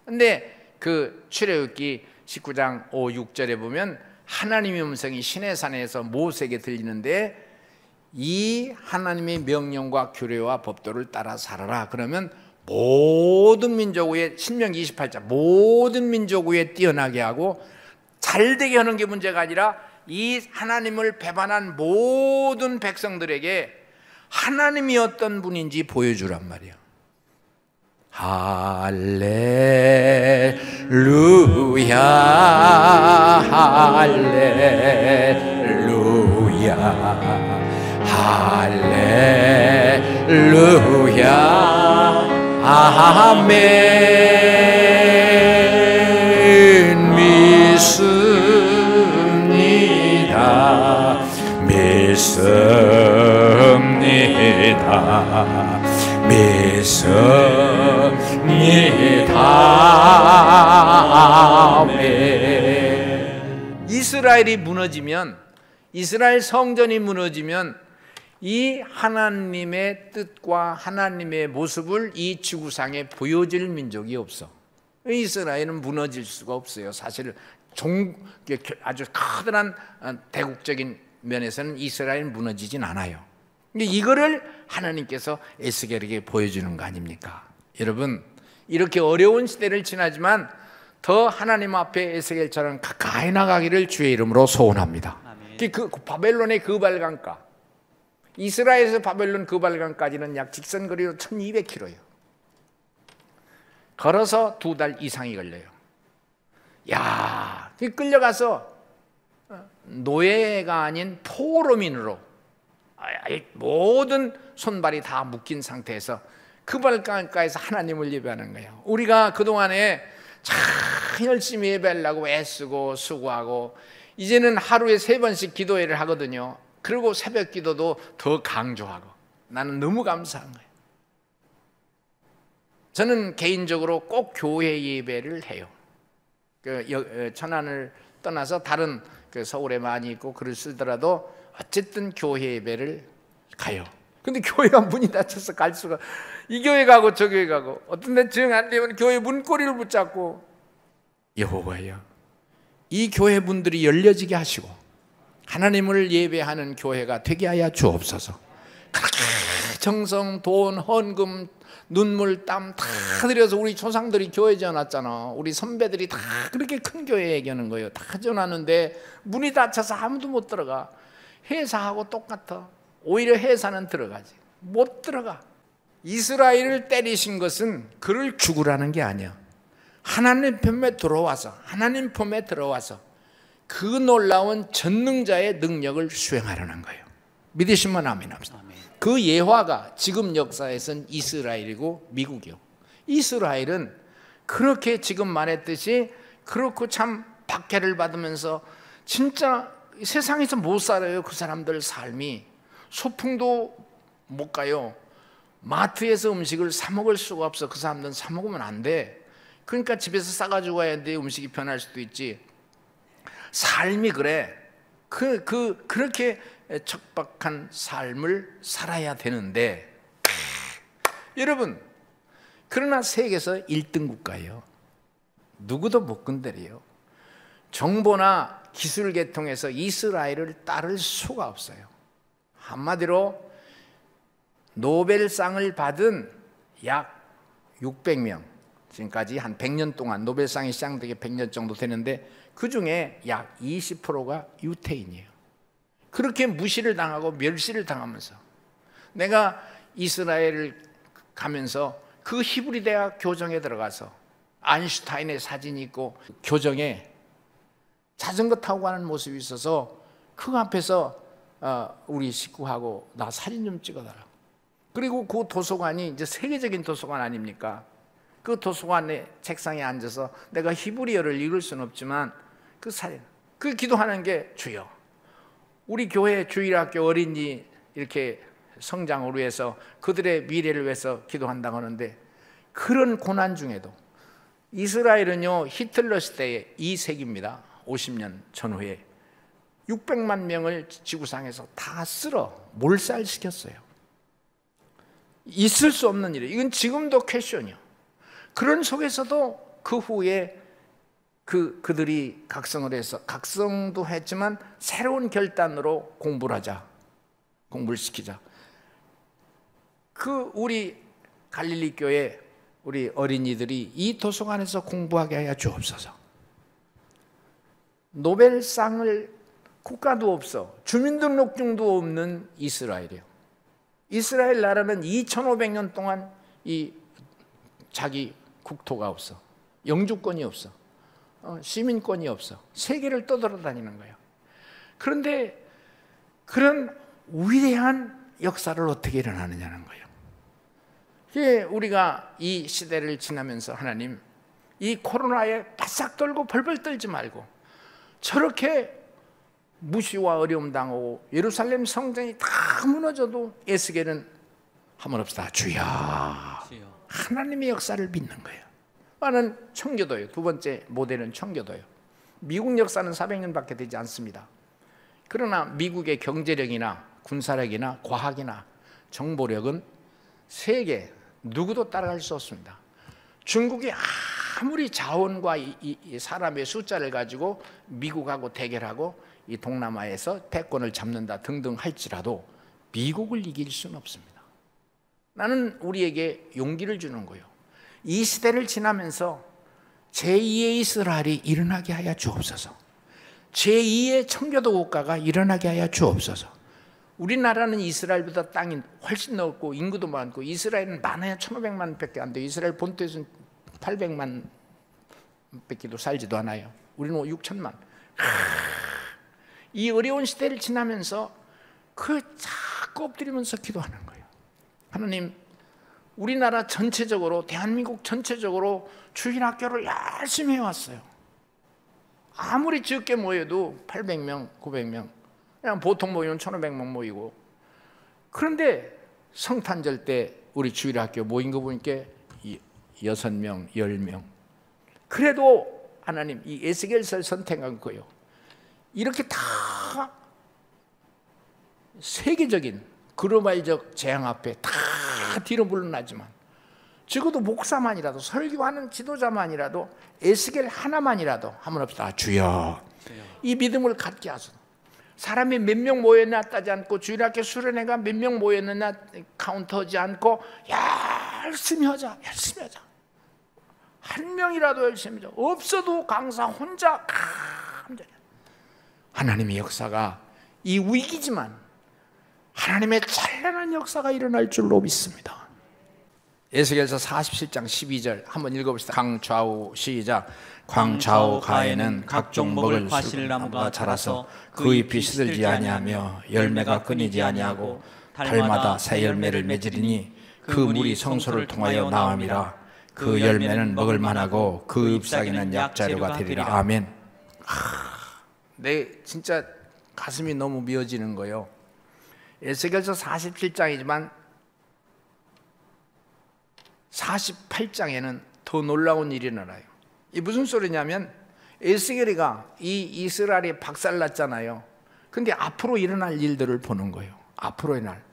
근데 그 출애굽기 19장 5, 6절에 보면 하나님의 음성이 시내산에서 모세에게 들리는데 이 하나님의 명령과 규례와 법도를 따라 살아라. 그러면 모든 민족 위에, 신명기 28장, 모든 민족 위에 뛰어나게 하고 잘되게 하는 게 문제가 아니라 이 하나님을 배반한 모든 백성들에게 하나님이 어떤 분인지 보여주란 말이야. 할렐루야, 할렐루야, 할렐루야, 아멘. 믿습니다, 믿습니다, 믿습니다. 아멘. 이스라엘이 무너지면, 이스라엘 성전이 무너지면 이 하나님의 뜻과 하나님의 모습을 이 지구상에 보여줄 민족이 없어. 이스라엘은 무너질 수가 없어요. 사실 아주 커다란 대국적인 면에서는 이스라엘은 무너지진 않아요. 근데 이거를 하나님께서 에스겔에게 보여주는 거 아닙니까? 여러분, 이렇게 어려운 시대를 지나지만 더 하나님 앞에 에스겔처럼 가까이 나가기를 주의 이름으로 소원합니다. 그 바벨론의 그 발강가, 이스라엘에서 바벨론 그 발강까지는 약 직선거리로 1200km예요. 걸어서 2달 이상이 걸려요. 야, 끌려가서 노예가 아닌 포로민으로 모든 손발이 다 묶인 상태에서 그 발강가에서 하나님을 예배하는 거예요. 우리가 그동안에 참 열심히 예배하려고 애쓰고 수고하고 이제는 하루에 3번씩 기도회를 하거든요. 그리고 새벽 기도도 더 강조하고, 나는 너무 감사한 거예요. 저는 개인적으로 꼭 교회 예배를 해요. 천안을 떠나서 다른 서울에 많이 있고 글을 쓰더라도 어쨌든 교회 예배를 가요. 근데 교회가 문이 닫혀서 갈 수가, 이 교회 가고 저 교회 가고, 어떤 데 정 안 되면 교회 문고리를 붙잡고, 여호와여, 이 교회 문들이 열려지게 하시고 하나님을 예배하는 교회가 되게 하여 주옵소서. 그렇게 정성, 돈, 헌금, 눈물, 땀 다 들여서 우리 조상들이 교회 지어놨잖아. 우리 선배들이 다 그렇게 큰 교회 얘기하는 거예요. 다 지어놨는데 문이 닫혀서 아무도 못 들어가. 회사하고 똑같아. 오히려 회사는 들어가지, 못 들어가. 이스라엘을 때리신 것은 그를 죽으라는 게 아니야. 하나님 품에 들어와서, 하나님 품에 들어와서 그 놀라운 전능자의 능력을 수행하려는 거예요. 믿으시면 아멘 합시다. 그 예화가 지금 역사에선 이스라엘이고 미국이요. 이스라엘은 그렇게 지금 말했듯이 그렇고 참 박해를 받으면서 진짜 세상에서 못 살아요. 그 사람들 삶이. 소풍도 못 가요. 마트에서 음식을 사 먹을 수가 없어. 그 사람들은 사 먹으면 안 돼. 그러니까 집에서 싸가지고 와야 돼. 음식이 변할 수도 있지. 삶이 그래. 그렇게 척박한 삶을 살아야 되는데, 여러분, 그러나 세계에서 1등 국가예요. 누구도 못 건드려요. 정보나 기술 계통에서 이스라엘을 따를 수가 없어요. 한마디로 노벨상을 받은 약 600명, 지금까지 한 100년 동안 노벨상이 시작되기 100년 정도 되는데 그 중에 약 20%가 유태인이에요. 그렇게 무시를 당하고 멸시를 당하면서, 내가 이스라엘을 가면서 그 히브리 대학 교정에 들어가서 아인슈타인의 사진이 있고 교정에 자전거 타고 가는 모습이 있어서 그 앞에서 우리 식구하고 나 사진 좀 찍어달라. 그리고 그 도서관이 이제 세계적인 도서관 아닙니까? 그 도서관의 책상에 앉아서 내가 히브리어를 읽을 수는 없지만 그 사진, 그 기도하는 게, 주여, 우리 교회 주일학교 어린이 이렇게 성장을 위해서 그들의 미래를 위해서 기도한다고 하는데, 그런 고난 중에도 이스라엘은요, 히틀러 시대에 2세기입니다. 50년 전후에 600만 명을 지구상에서 다 쓸어 몰살시켰어요. 있을 수 없는 일이에요. 이건 지금도 퀘션이요. 그런 속에서도 그 후에 그들이 각성을 해서, 각성도 했지만 새로운 결단으로 공부를 하자. 공부를 시키자. 우리 갈릴리 교회 우리 어린이들이 이 도서관에서 공부하게 하여 주옵소서. 노벨상을 국가도 없어, 주민등록증도 없는 이스라엘이에요. 이스라엘 나라는 2500년 동안 이 자기 국토가 없어, 영주권이 없어, 시민권이 없어, 세계를 떠돌아다니는 거예요. 그런데 그런 위대한 역사를 어떻게 일어나느냐는 거예요. 우리가 이 시대를 지나면서 하나님, 이 코로나에 바싹 떨고 벌벌 떨지 말고 저렇게 무시와 어려움 당하고 예루살렘 성전이 다 무너져도 에스겔은 한번 없다. 주여. 하나님의 역사를 믿는 거예요. 나는 청교도예요. 두 번째 모델은 청교도예요. 미국 역사는 400년밖에 되지 않습니다. 그러나 미국의 경제력이나 군사력이나 과학이나 정보력은 세계 누구도 따라갈 수 없습니다. 중국이 아무리 자원과 이 사람의 숫자를 가지고 미국하고 대결하고 이 동남아에서 패권을 잡는다 등등 할지라도 미국을 이길 수는 없습니다. 나는 우리에게 용기를 주는 거예요. 이 시대를 지나면서 제2의 이스라엘이 일어나게 하여 주옵소서. 제2의 청교도 국가가 일어나게 하여 주옵소서. 우리나라는 이스라엘보다 땅이 훨씬 넓고 인구도 많고, 이스라엘은 많아야 1500만 밖에 안 돼요. 이스라엘 본토에서는 800만 밖에도 살지도 않아요. 우리는 6천만. 이 어려운 시대를 지나면서 자꾸 엎드리면서 기도하는 거예요. 하나님, 우리나라 전체적으로, 대한민국 전체적으로 주일학교를 열심히 해왔어요. 아무리 적게 모여도 800명, 900명, 그냥 보통 모이면 1500명 모이고. 그런데 성탄절 때 우리 주일학교 모인 거 보니까 6명, 10명. 그래도 하나님, 이 에스겔서를 선택한 거예요. 이렇게 다 세계적인 글로벌적 재앙 앞에 다 뒤로 물러나지만, 적어도 목사만이라도, 설교하는 지도자만이라도, 에스겔 하나만이라도 한번 합시다. 주여, 이 믿음을 갖게 하소서. 사람이 몇 명 모였나 따지 않고, 주일학교 수련회가 몇 명 모였느냐 카운트하지 않고 열심히 하자. 열심히 하자. 한 명이라도 열심히 하자. 없어도 강사 혼자 하나님의 역사가, 이 위기지만 하나님의 찬란한 역사가 일어날 줄로 믿습니다. 에스겔서 47장 12절 한번 읽어봅시다. 강좌우 시작. 광좌우 가에는 각종 먹을 과실나무가 자라서 그 잎이 시들지 아니하며 열매가 끊이지 아니하고 달마다 새 열매를 맺으리니 그 물이 성소를 통하여 나옴이라. 그 열매는 먹을 만하고 그 잎사귀는 약자료가 되리라. 아멘. 내 진짜 가슴이 너무 미어지는 거예요. 에스겔서 47장이지만 48장에는 더 놀라운 일이 일어나요. 이 무슨 소리냐면, 에스겔이가 이 이스라엘이 박살났잖아요. 근데 앞으로 일어날 일들을 보는 거예요. 앞으로 일어날,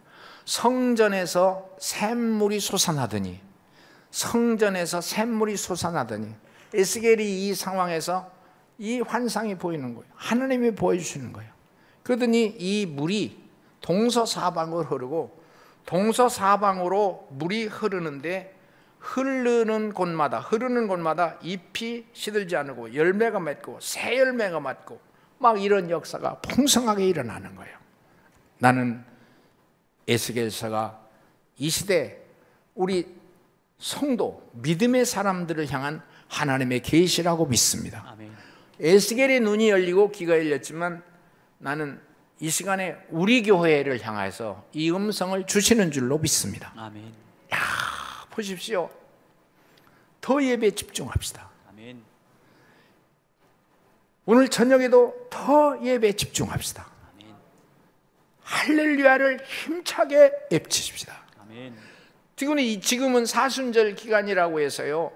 성전에서 샘물이 솟아나더니, 성전에서 샘물이 솟아나더니, 에스겔이 이 상황에서 이 환상이 보이는 거예요. 하나님이 보여주시는 거예요. 그러더니 이 물이 동서사방으로 흐르고, 동서사방으로 물이 흐르는데, 흐르는 곳마다 잎이 시들지 않고 열매가 맺고 새 열매가 맺고 막 이런 역사가 풍성하게 일어나는 거예요. 나는 에스겔서가 이 시대 우리 성도, 믿음의 사람들을 향한 하나님의 계시라고 믿습니다. 아멘. 에스겔의 눈이 열리고 귀가 열렸지만, 나는 이 시간에 우리 교회를 향해서 이 음성을 주시는 줄로 믿습니다. 아멘. 보십시오. 더 예배에 집중합시다. 아멘. 오늘 저녁에도 더 예배에 집중합시다. 아멘. 할렐루야를 힘차게 외치십시다. 아멘. 지금은 사순절 기간이라고 해서요,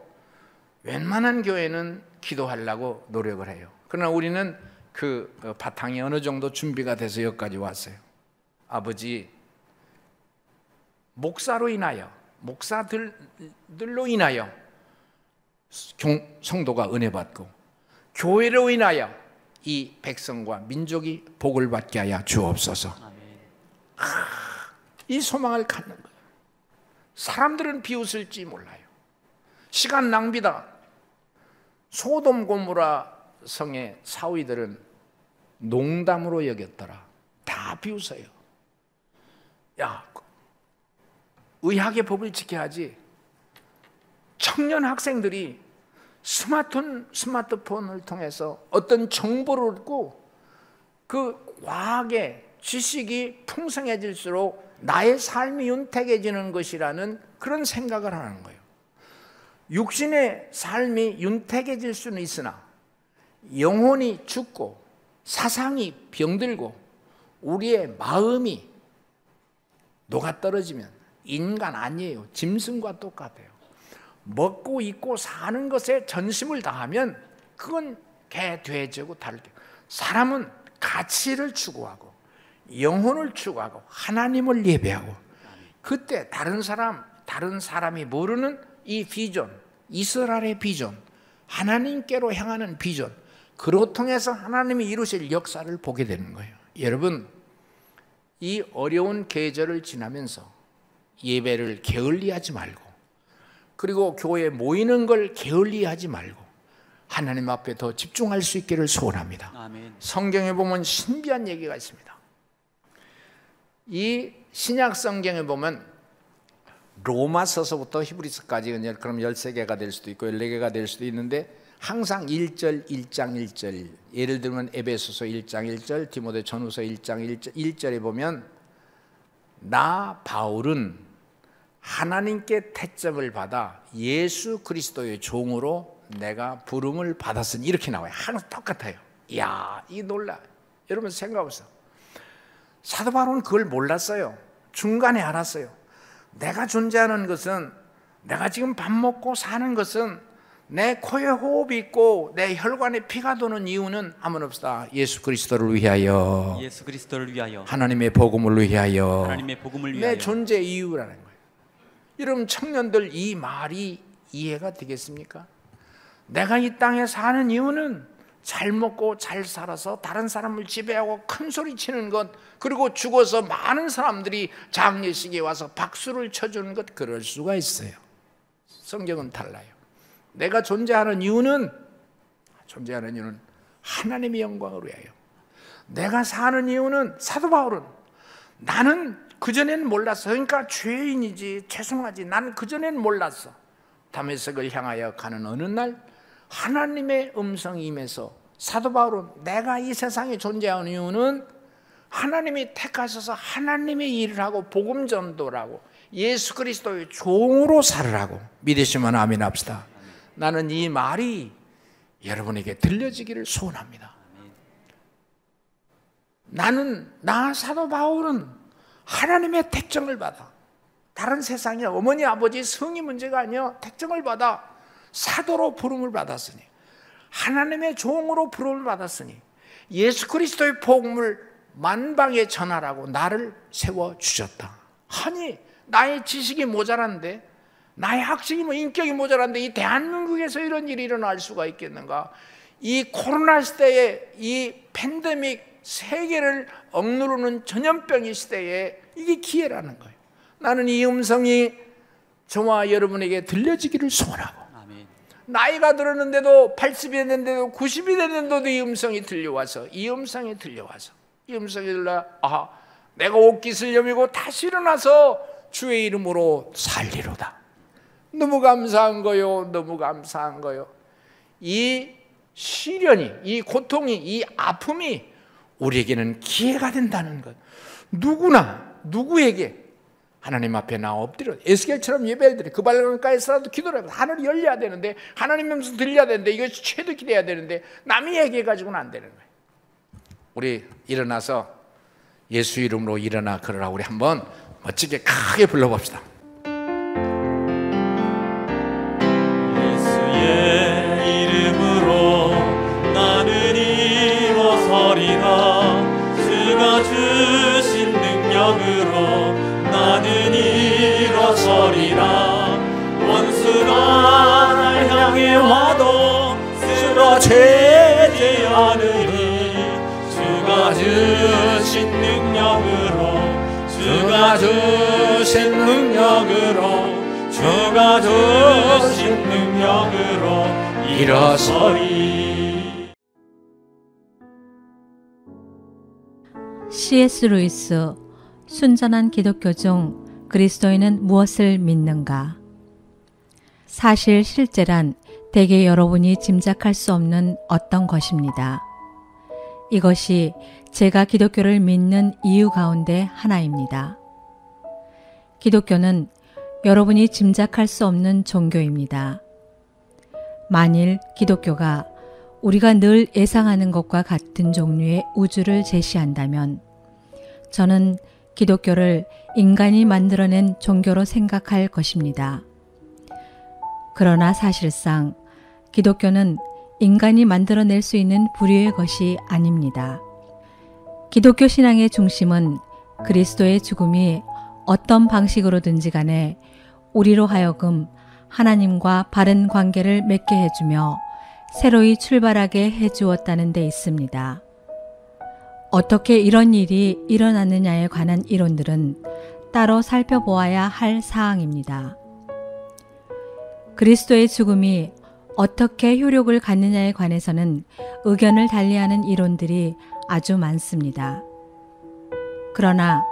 웬만한 교회는 기도하려고 노력을 해요. 그러나 우리는 그 바탕이 어느 정도 준비가 돼서 여기까지 왔어요. 아버지, 목사로 인하여, 목사들로 인하여 성도가 은혜 받고, 교회로 인하여 이 백성과 민족이 복을 받게 하여 주옵소서. 아멘. 이 소망을 갖는 거예요. 사람들은 비웃을지 몰라요. 시간 낭비다. 소돔 고모라 성의 사위들은 농담으로 여겼더라. 다 비웃어요. 야, 의학의 법을 지켜야지. 청년 학생들이 스마트폰을 통해서 어떤 정보를 얻고 그 과학의 지식이 풍성해질수록 나의 삶이 윤택해지는 것이라는 그런 생각을 하는 거예요. 육신의 삶이 윤택해질 수는 있으나 영혼이 죽고 사상이 병들고 우리의 마음이 녹아떨어지면 인간 아니에요. 짐승과 똑같아요. 먹고 입고 사는 것에 전심을 다하면 그건 개, 돼지하고 다르게 사람은 가치를 추구하고 영혼을 추구하고 하나님을 예배하고 그때 다른 사람이 모르는 이 비전, 이스라엘의 비전, 하나님께로 향하는 비전, 그로 통해서 하나님이 이루실 역사를 보게 되는 거예요. 여러분, 이 어려운 계절을 지나면서 예배를 게을리하지 말고 그리고 교회에 모이는 걸 게을리하지 말고 하나님 앞에 더 집중할 수 있기를 소원합니다. 아멘. 성경에 보면 신비한 얘기가 있습니다. 이 신약 성경에 보면 로마서서부터 히브리서까지 그럼 13개가 될 수도 있고 14개가 될 수도 있는데 항상 1절, 1장 1절, 예를 들면 에베소서 1장 1절, 디모데 전후서 1장 1절에 보면 나 바울은 하나님께 택정을 받아 예수 그리스도의 종으로 내가 부름을 받았으니 이렇게 나와요. 항상 똑같아요. 이야, 이 놀라. 여러분 생각해보세요. 사도 바울은 그걸 몰랐어요. 중간에 알았어요. 내가 존재하는 것은, 내가 지금 밥 먹고 사는 것은 내 코에 호흡이 있고 내 혈관에 피가 도는 이유는 아무는 없다. 예수 그리스도를 위하여, 예수 그리스도를 위하여, 하나님의 복음을 위하여, 하나님의 복음을 위하여. 내 존재 이유라는 거예요. 여러분 청년들, 이 말이 이해가 되겠습니까? 내가 이 땅에 사는 이유는 잘 먹고 잘 살아서 다른 사람을 지배하고 큰 소리 치는 것, 그리고 죽어서 많은 사람들이 장례식에 와서 박수를 쳐주는 것, 그럴 수가 있어요. 성경은 달라요. 내가 존재하는 이유는 하나님의 영광을 위하여. 내가 사는 이유는, 사도 바울은 나는 그전엔 몰랐어. 그러니까 죄인이지, 죄송하지, 나는 그전엔 몰랐어. 다메섹을 향하여 가는 어느 날 하나님의 음성이 임해서 사도 바울은 내가 이 세상에 존재하는 이유는 하나님이 택하셔서 하나님의 일을 하고 복음 전도라고 예수 그리스도의 종으로 살으라고. 믿으시면 아멘 합시다. 나는 이 말이 여러분에게 들려지기를 소원합니다. 나 사도 바울은 하나님의 택정을 받아, 다른 세상에 어머니 아버지 성이 문제가 아니야, 택정을 받아 사도로 부름을 받았으니, 하나님의 종으로 부름을 받았으니 예수 그리스도의 복음을 만방에 전하라고 나를 세워주셨다. 아니, 나의 지식이 모자란데, 나의 학식이 인격이 모자란데 이 대한민국에서 이런 일이 일어날 수가 있겠는가? 이 코로나 시대에, 이 팬데믹 세계를 억누르는 전염병의 시대에 이게 기회라는 거예요. 나는 이 음성이 저와 여러분에게 들려지기를 소원하고, 아멘. 나이가 들었는데도 80이 됐는데도 90이 됐는데도 이 음성이 들려와서 내가 옷깃을 여미고 다시 일어나서 주의 이름으로 살리로다. 너무 감사한 거요. 이 시련이, 이 고통이, 이 아픔이 우리에게는 기회가 된다는 것. 누구에게 하나님 앞에 나 엎드려 에스겔처럼 예배를 드려, 그 발가락가에서라도 기도를 해서 하늘이 열려야 되는데, 하나님 음성 들려야 되는데, 이것이 최대기 돼야 되는데 남이 얘기해가지고는 안 되는 거예요. 우리 일어나서 예수 이름으로 일어나 걸으라. 우리 한번 멋지게 크게 불러봅시다. 예수의 이름으로 나는 일어서리라. 주가 주신 능력으로 나는 일어서리라. 원수가 날 향해 와도 쓰러지지 않으리. 주가 주신 능력으로, 주가 주신 능력으로 주가 주신 능력으로 일어서리. C.S. 루이스 순전한 기독교 중 그리스도인은 무엇을 믿는가? 사실 실제란 대개 여러분이 짐작할 수 없는 어떤 것입니다. 이것이 제가 기독교를 믿는 이유 가운데 하나입니다. 기독교는 여러분이 짐작할 수 없는 종교입니다. 만일 기독교가 우리가 늘 예상하는 것과 같은 종류의 우주를 제시한다면 저는 기독교를 인간이 만들어낸 종교로 생각할 것입니다. 그러나 사실상 기독교는 인간이 만들어낼 수 있는 부류의 것이 아닙니다. 기독교 신앙의 중심은 그리스도의 죽음이 어떤 방식으로든지 간에 우리로 하여금 하나님과 바른 관계를 맺게 해주며 새로이 출발하게 해주었다는 데 있습니다. 어떻게 이런 일이 일어났느냐에 관한 이론들은 따로 살펴보아야 할 사항입니다. 그리스도의 죽음이 어떻게 효력을 갖느냐에 관해서는 의견을 달리하는 이론들이 아주 많습니다. 그러나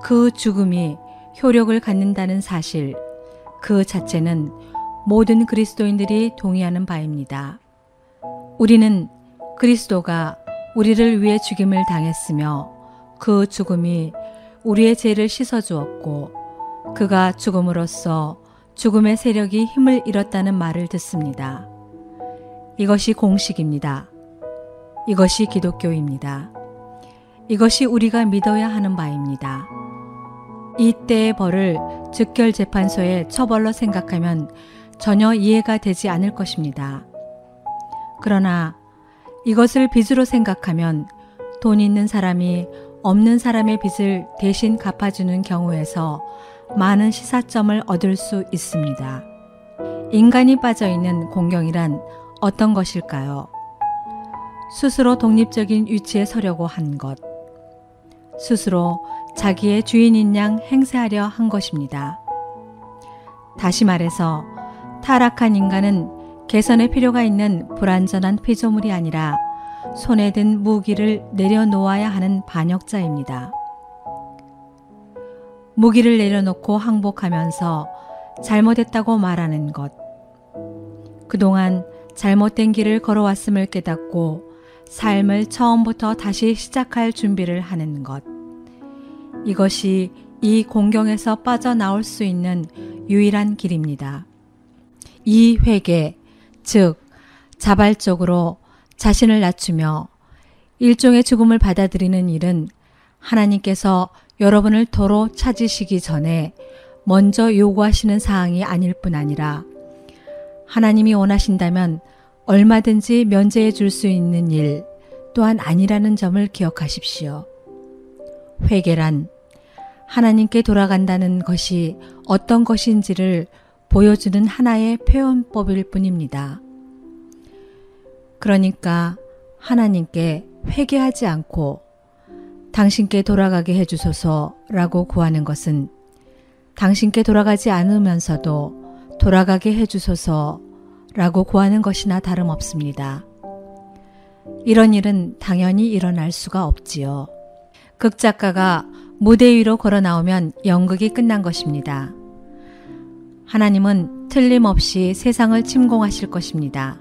그 죽음이 효력을 갖는다는 사실, 그 자체는 모든 그리스도인들이 동의하는 바입니다. 우리는 그리스도가 우리를 위해 죽임을 당했으며 그 죽음이 우리의 죄를 씻어주었고 그가 죽음으로써 죽음의 세력이 힘을 잃었다는 말을 듣습니다. 이것이 공식입니다. 이것이 기독교입니다. 이것이 우리가 믿어야 하는 바입니다. 이때의 벌을 즉결재판소의 처벌로 생각하면 전혀 이해가 되지 않을 것입니다. 그러나 이것을 빚으로 생각하면 돈 있는 사람이 없는 사람의 빚을 대신 갚아주는 경우에서 많은 시사점을 얻을 수 있습니다. 인간이 빠져있는 공경이란 어떤 것일까요? 스스로 독립적인 위치에 서려고 한 것, 스스로 자기의 주인인 양 행세하려 한 것입니다. 다시 말해서 타락한 인간은 개선의 필요가 있는 불완전한 피조물이 아니라 손에 든 무기를 내려놓아야 하는 반역자입니다. 무기를 내려놓고 항복하면서 잘못했다고 말하는 것, 그동안 잘못된 길을 걸어왔음을 깨닫고 삶을 처음부터 다시 시작할 준비를 하는 것, 이것이 이 공경에서 빠져나올 수 있는 유일한 길입니다. 이 회개, 즉 자발적으로 자신을 낮추며 일종의 죽음을 받아들이는 일은 하나님께서 여러분을 도로 찾으시기 전에 먼저 요구하시는 사항이 아닐 뿐 아니라 하나님이 원하신다면 얼마든지 면제해 줄 수 있는 일 또한 아니라는 점을 기억하십시오. 회개란 하나님께 돌아간다는 것이 어떤 것인지를 보여주는 하나의 표현법일 뿐입니다. 그러니까 하나님께 회개하지 않고 당신께 돌아가게 해주소서라고 구하는 것은 당신께 돌아가지 않으면서도 돌아가게 해주소서라고 구하는 것이나 다름없습니다. 이런 일은 당연히 일어날 수가 없지요. 극작가가 무대 위로 걸어 나오면 연극이 끝난 것입니다. 하나님은 틀림없이 세상을 침공하실 것입니다.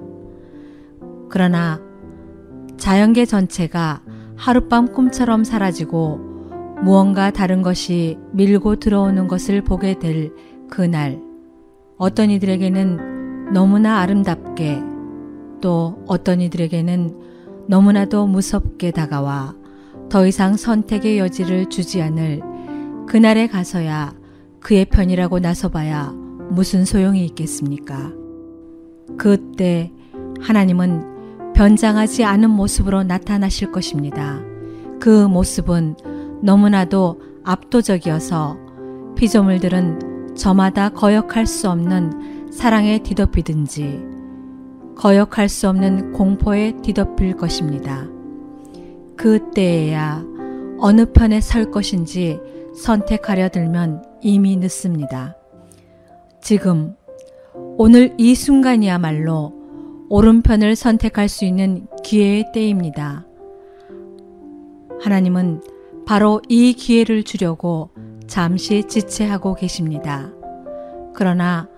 그러나 자연계 전체가 하룻밤 꿈처럼 사라지고 무언가 다른 것이 밀고 들어오는 것을 보게 될 그날, 어떤 이들에게는 너무나 아름답게 또 어떤 이들에게는 너무나도 무섭게 다가와 더 이상 선택의 여지를 주지 않을 그날에 가서야 그의 편이라고 나서봐야 무슨 소용이 있겠습니까? 그때 하나님은 변장하지 않은 모습으로 나타나실 것입니다. 그 모습은 너무나도 압도적이어서 피조물들은 저마다 거역할 수 없는 사랑에 뒤덮이든지 거역할 수 없는 공포에 뒤덮일 것입니다. 그때에야 어느 편에 설 것인지 선택하려 들면 이미 늦습니다. 지금 오늘 이 순간이야말로 오른편을 선택할 수 있는 기회의 때입니다. 하나님은 바로 이 기회를 주려고 잠시 지체하고 계십니다. 그러나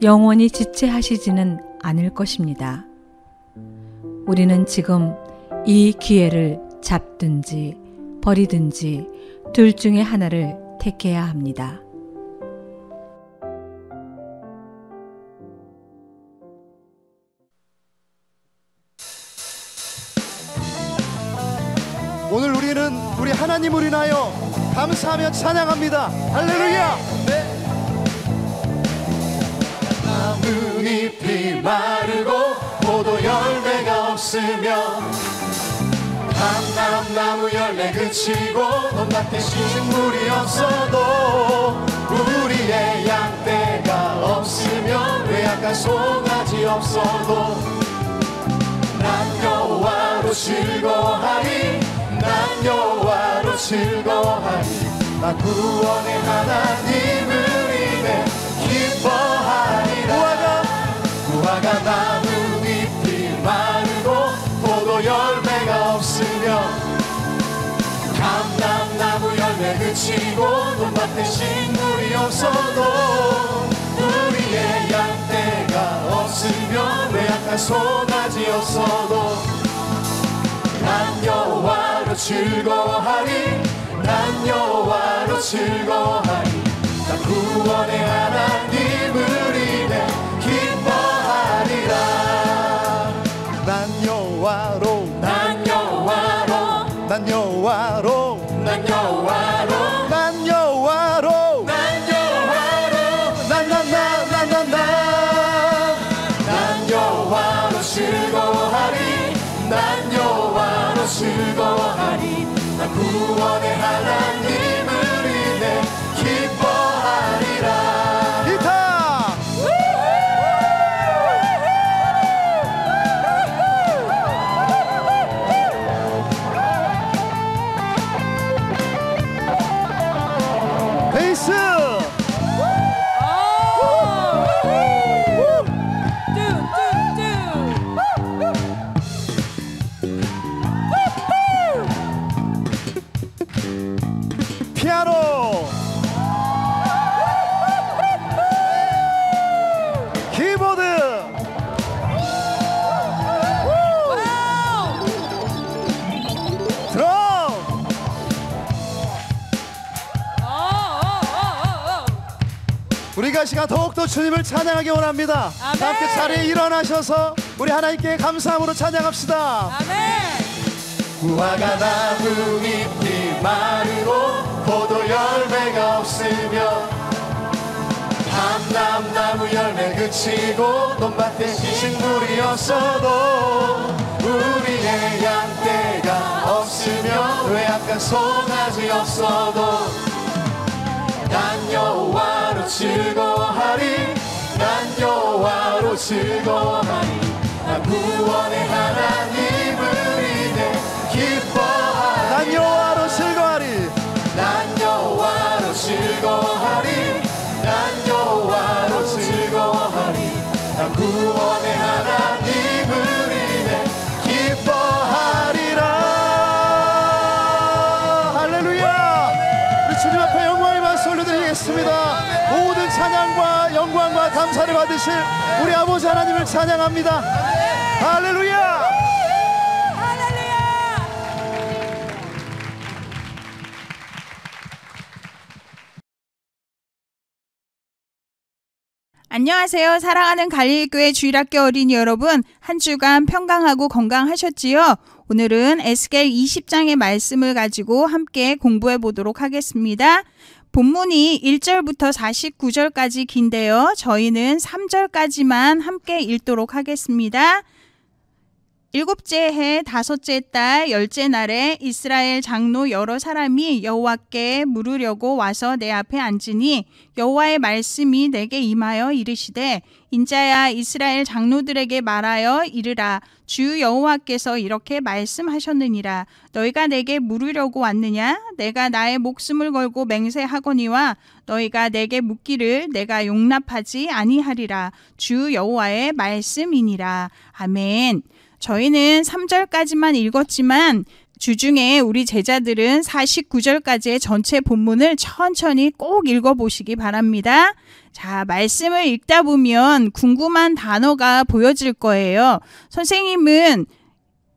영원히 지체하시지는 않을 것입니다. 우리는 지금 이 기회를 잡든지 버리든지 둘 중에 하나를 택해야 합니다. 오늘 우리는 우리 하나님을 인하여 감사하며 찬양합니다. 할렐루야. 나뭇잎이 마르고 포도 열매가 없으면 감람나무 열매 그치고 논밭에 식물이 없어도 우리의 양떼가 없으면 외양간 송아지 없어도 난 여호와로 즐거워하리 난 여호와로 즐거워하리 나 구원의 하나님을 인해 기뻐하리라 무화과 나뭇잎이 마르고 포도 열매가 없으면 감람나무 열매 그치고 논밭에 식물이 없어도 우리의 양떼가 없으면 외양간 송아지 없어도 난 여호와로 즐거워하리 난 여호와로 즐거워하리 나 구원의 하나님을 인해 기뻐하리라 난 여호와로 난 여호와로 난 여호와로 난 여호와로 난 여호와로 난 여호와로 난 여호와로 즐거워하리 난 여호와로 즐거워하리 나 구원의 하나님을 인해 기뻐하리라 기타 베이스 피아노 키보드 드럼 우리가 시간 더욱더 주님을 찬양하기 원합니다. 다 함께 자리에 일어나셔서 우리 하나님께 감사함으로 찬양합시다. 무화과 나뭇잎이 마르고 포도 열매가 없으면 감람나무 열매 그치고 논밭에 식물이 없어도 우리의 양떼가 없으면 외양간 송아지 없어도 난 여호와로 즐거워하리 난 여호와로 즐거워하리 나 구원의 하나님을 인해 기뻐하리 난 여호와로 즐거워하리 난 여호와로 즐거워하리 난 여호와로 즐거워하리 나 구원의 하나님을 인해 기뻐하리라 할렐루야. 우리 주님 앞에 영광의 박수 올려드리겠습니다. 모든 찬양과 영광과 감사를 받으실 우리 아버지 하나님을 찬양합니다. 할렐루야. 안녕하세요. 사랑하는 갈릴교회 주일학교 어린이 여러분, 한 주간 평강하고 건강하셨지요? 오늘은 에스겔 20장의 말씀을 가지고 함께 공부해 보도록 하겠습니다. 본문이 1절부터 49절까지 긴데요. 저희는 3절까지만 함께 읽도록 하겠습니다. 7째 해 5째 달 10째 날에 이스라엘 장로 여러 사람이 여호와께 물으려고 와서 내 앞에 앉으니 여호와의 말씀이 내게 임하여 이르시되 인자야 이스라엘 장로들에게 말하여 이르라 주 여호와께서 이렇게 말씀하셨느니라 너희가 내게 물으려고 왔느냐 내가 나의 목숨을 걸고 맹세하거니와 너희가 내게 묻기를 내가 용납하지 아니하리라 주 여호와의 말씀이니라. 아멘. 저희는 3절까지만 읽었지만 주중에 우리 제자들은 49절까지의 전체 본문을 천천히 꼭 읽어보시기 바랍니다. 자, 말씀을 읽다 보면 궁금한 단어가 보여질 거예요. 선생님은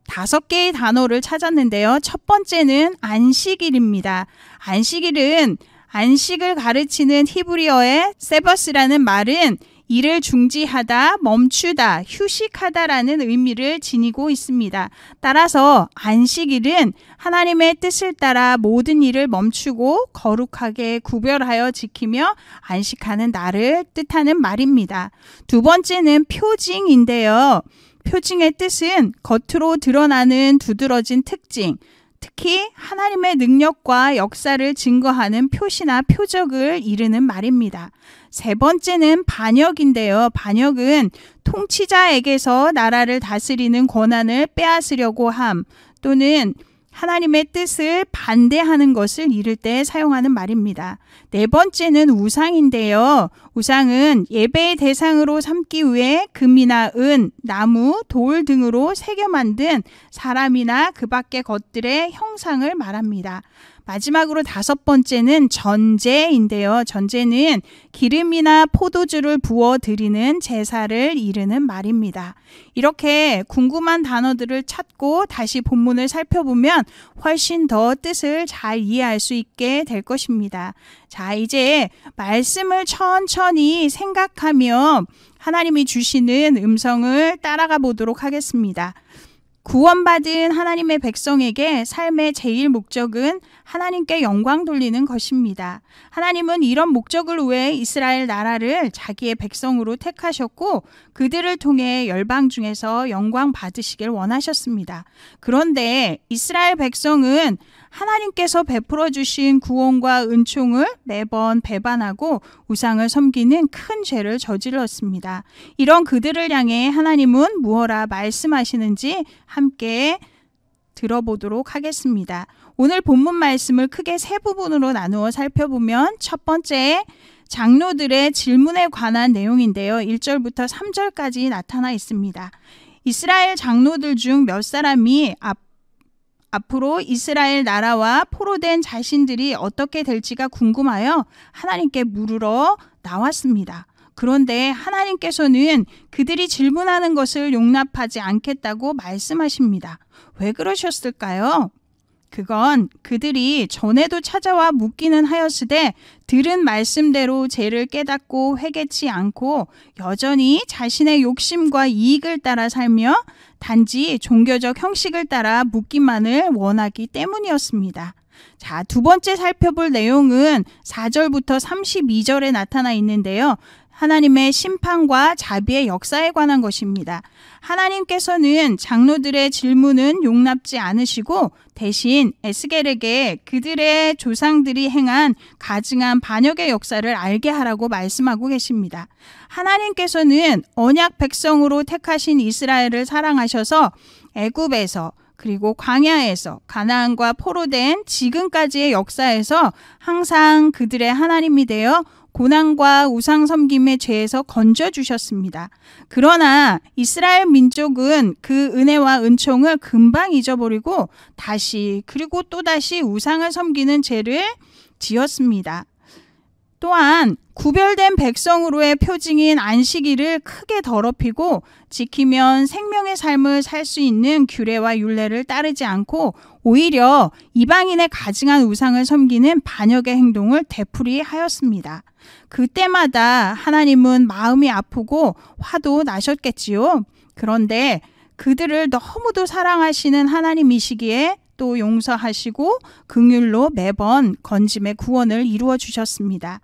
5개의 단어를 찾았는데요. 첫 번째는 안식일입니다. 안식일은 안식을 가르치는 히브리어의 세버스라는 말은 일을 중지하다, 멈추다, 휴식하다라는 의미를 지니고 있습니다. 따라서 안식일은 하나님의 뜻을 따라 모든 일을 멈추고 거룩하게 구별하여 지키며 안식하는 날을 뜻하는 말입니다. 두 번째는 표징인데요. 표징의 뜻은 겉으로 드러나는 두드러진 특징, 특히 하나님의 능력과 역사를 증거하는 표시나 표적을 이르는 말입니다. 세 번째는 반역인데요. 반역은 통치자에게서 나라를 다스리는 권한을 빼앗으려고 함 또는 하나님의 뜻을 반대하는 것을 이를 때 사용하는 말입니다. 네 번째는 우상인데요. 우상은 예배의 대상으로 삼기 위해 금이나 은, 나무, 돌 등으로 새겨 만든 사람이나 그 밖의 것들의 형상을 말합니다. 마지막으로 5번째는 전제인데요. 전제는 기름이나 포도주를 부어 드리는 제사를 이르는 말입니다. 이렇게 궁금한 단어들을 찾고 다시 본문을 살펴보면 훨씬 더 뜻을 잘 이해할 수 있게 될 것입니다. 자, 이제 말씀을 천천히 생각하며 하나님이 주시는 음성을 따라가 보도록 하겠습니다. 구원받은 하나님의 백성에게 삶의 제일 목적은 하나님께 영광 돌리는 것입니다. 하나님은 이런 목적을 위해 이스라엘 나라를 자기의 백성으로 택하셨고 그들을 통해 열방 중에서 영광 받으시길 원하셨습니다. 그런데 이스라엘 백성은 하나님께서 베풀어 주신 구원과 은총을 매번 배반하고 우상을 섬기는 큰 죄를 저질렀습니다. 이런 그들을 향해 하나님은 무엇라 말씀하시는지 함께 들어보도록 하겠습니다. 오늘 본문 말씀을 크게 3부분으로 나누어 살펴보면 첫 번째, 장로들의 질문에 관한 내용인데요. 1절부터 3절까지 나타나 있습니다. 이스라엘 장로들 중 몇 사람이 앞으로 이스라엘 나라와 포로된 자신들이 어떻게 될지가 궁금하여 하나님께 물으러 나왔습니다. 그런데 하나님께서는 그들이 질문하는 것을 용납하지 않겠다고 말씀하십니다. 왜 그러셨을까요? 그건 그들이 전에도 찾아와 묻기는 하였으되 들은 말씀대로 죄를 깨닫고 회개치 않고 여전히 자신의 욕심과 이익을 따라 살며 단지 종교적 형식을 따라 묻기만을 원하기 때문이었습니다. 자, 두 번째 살펴볼 내용은 4절부터 32절에 나타나 있는데요. 하나님의 심판과 자비의 역사에 관한 것입니다. 하나님께서는 장로들의 질문은 용납지 않으시고 대신 에스겔에게 그들의 조상들이 행한 가증한 반역의 역사를 알게 하라고 말씀하고 계십니다. 하나님께서는 언약 백성으로 택하신 이스라엘을 사랑하셔서 애굽에서 그리고 광야에서 가나안과 포로된 지금까지의 역사에서 항상 그들의 하나님이 되어 고난과 우상 섬김의 죄에서 건져주셨습니다. 그러나 이스라엘 민족은 그 은혜와 은총을 금방 잊어버리고 다시 그리고 또다시 우상을 섬기는 죄를 지었습니다. 또한 구별된 백성으로의 표징인 안식일을 크게 더럽히고 지키면 생명의 삶을 살 수 있는 규례와 율례를 따르지 않고 오히려 이방인의 가증한 우상을 섬기는 반역의 행동을 되풀이하였습니다. 그때마다 하나님은 마음이 아프고 화도 나셨겠지요. 그런데 그들을 너무도 사랑하시는 하나님이시기에 또 용서하시고 긍휼로 매번 건짐의 구원을 이루어 주셨습니다.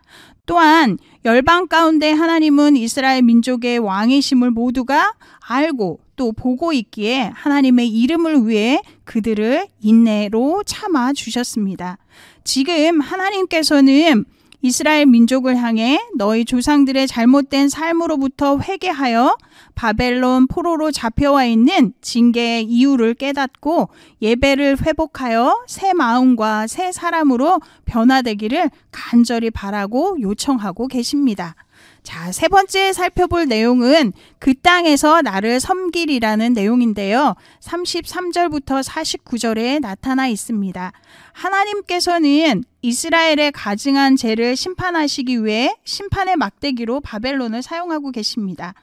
또한 열방 가운데 하나님은 이스라엘 민족의 왕이심을 모두가 알고 또 보고 있기에 하나님의 이름을 위해 그들을 인내로 참아 주셨습니다. 지금 하나님께서는 이스라엘 민족을 향해 너희 조상들의 잘못된 삶으로부터 회개하여 바벨론 포로로 잡혀와 있는 징계의 이유를 깨닫고 예배를 회복하여 새 마음과 새 사람으로 변화되기를 간절히 바라고 요청하고 계십니다. 자, 세 번째 살펴볼 내용은 그 땅에서 나를 섬기리라는 내용인데요. 33절부터 49절에 나타나 있습니다. 하나님께서는 이스라엘의 가증한 죄를 심판하시기 위해 심판의 막대기로 바벨론을 사용하고 계십니다.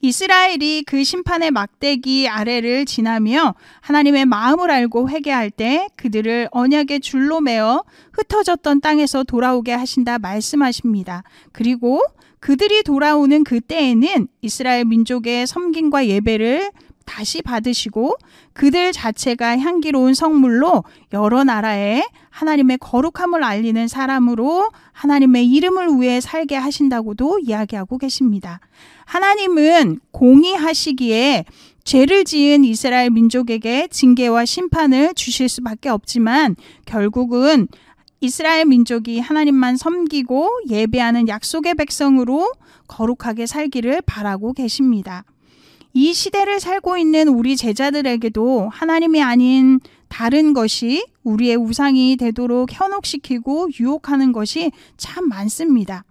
이스라엘이 그 심판의 막대기 아래를 지나며 하나님의 마음을 알고 회개할 때 그들을 언약의 줄로 매어 흩어졌던 땅에서 돌아오게 하신다 말씀하십니다. 그리고 그들이 돌아오는 그때에는 이스라엘 민족의 섬김과 예배를 다시 받으시고 그들 자체가 향기로운 성물로 여러 나라에 하나님의 거룩함을 알리는 사람으로 하나님의 이름을 위해 살게 하신다고도 이야기하고 계십니다. 하나님은 공의하시기에 죄를 지은 이스라엘 민족에게 징계와 심판을 주실 수밖에 없지만 결국은 이스라엘 민족이 하나님만 섬기고 예배하는 약속의 백성으로 거룩하게 살기를 바라고 계십니다. 이 시대를 살고 있는 우리 제자들에게도 하나님이 아닌 다른 것이 우리의 우상이 되도록 현혹시키고 유혹하는 것이 참 많습니다.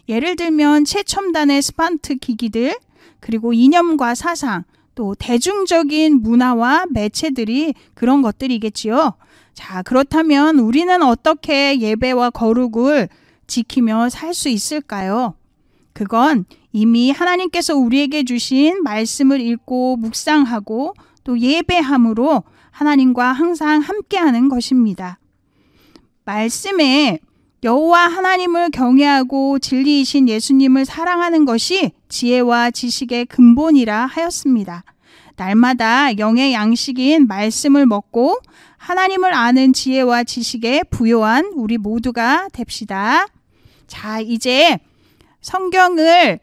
예를 들면 최첨단의 스마트 기기들, 그리고 이념과 사상, 또 대중적인 문화와 매체들이 그런 것들이겠지요. 자, 그렇다면 우리는 어떻게 예배와 거룩을 지키며 살 수 있을까요? 그건 이미 하나님께서 우리에게 주신 말씀을 읽고 묵상하고 또 예배함으로 하나님과 항상 함께하는 것입니다. 말씀에 여호와 하나님을 경외하고 진리이신 예수님을 사랑하는 것이 지혜와 지식의 근본이라 하였습니다. 날마다 영의 양식인 말씀을 먹고 하나님을 아는 지혜와 지식에 부요한 우리 모두가 됩시다. 자, 이제 성경을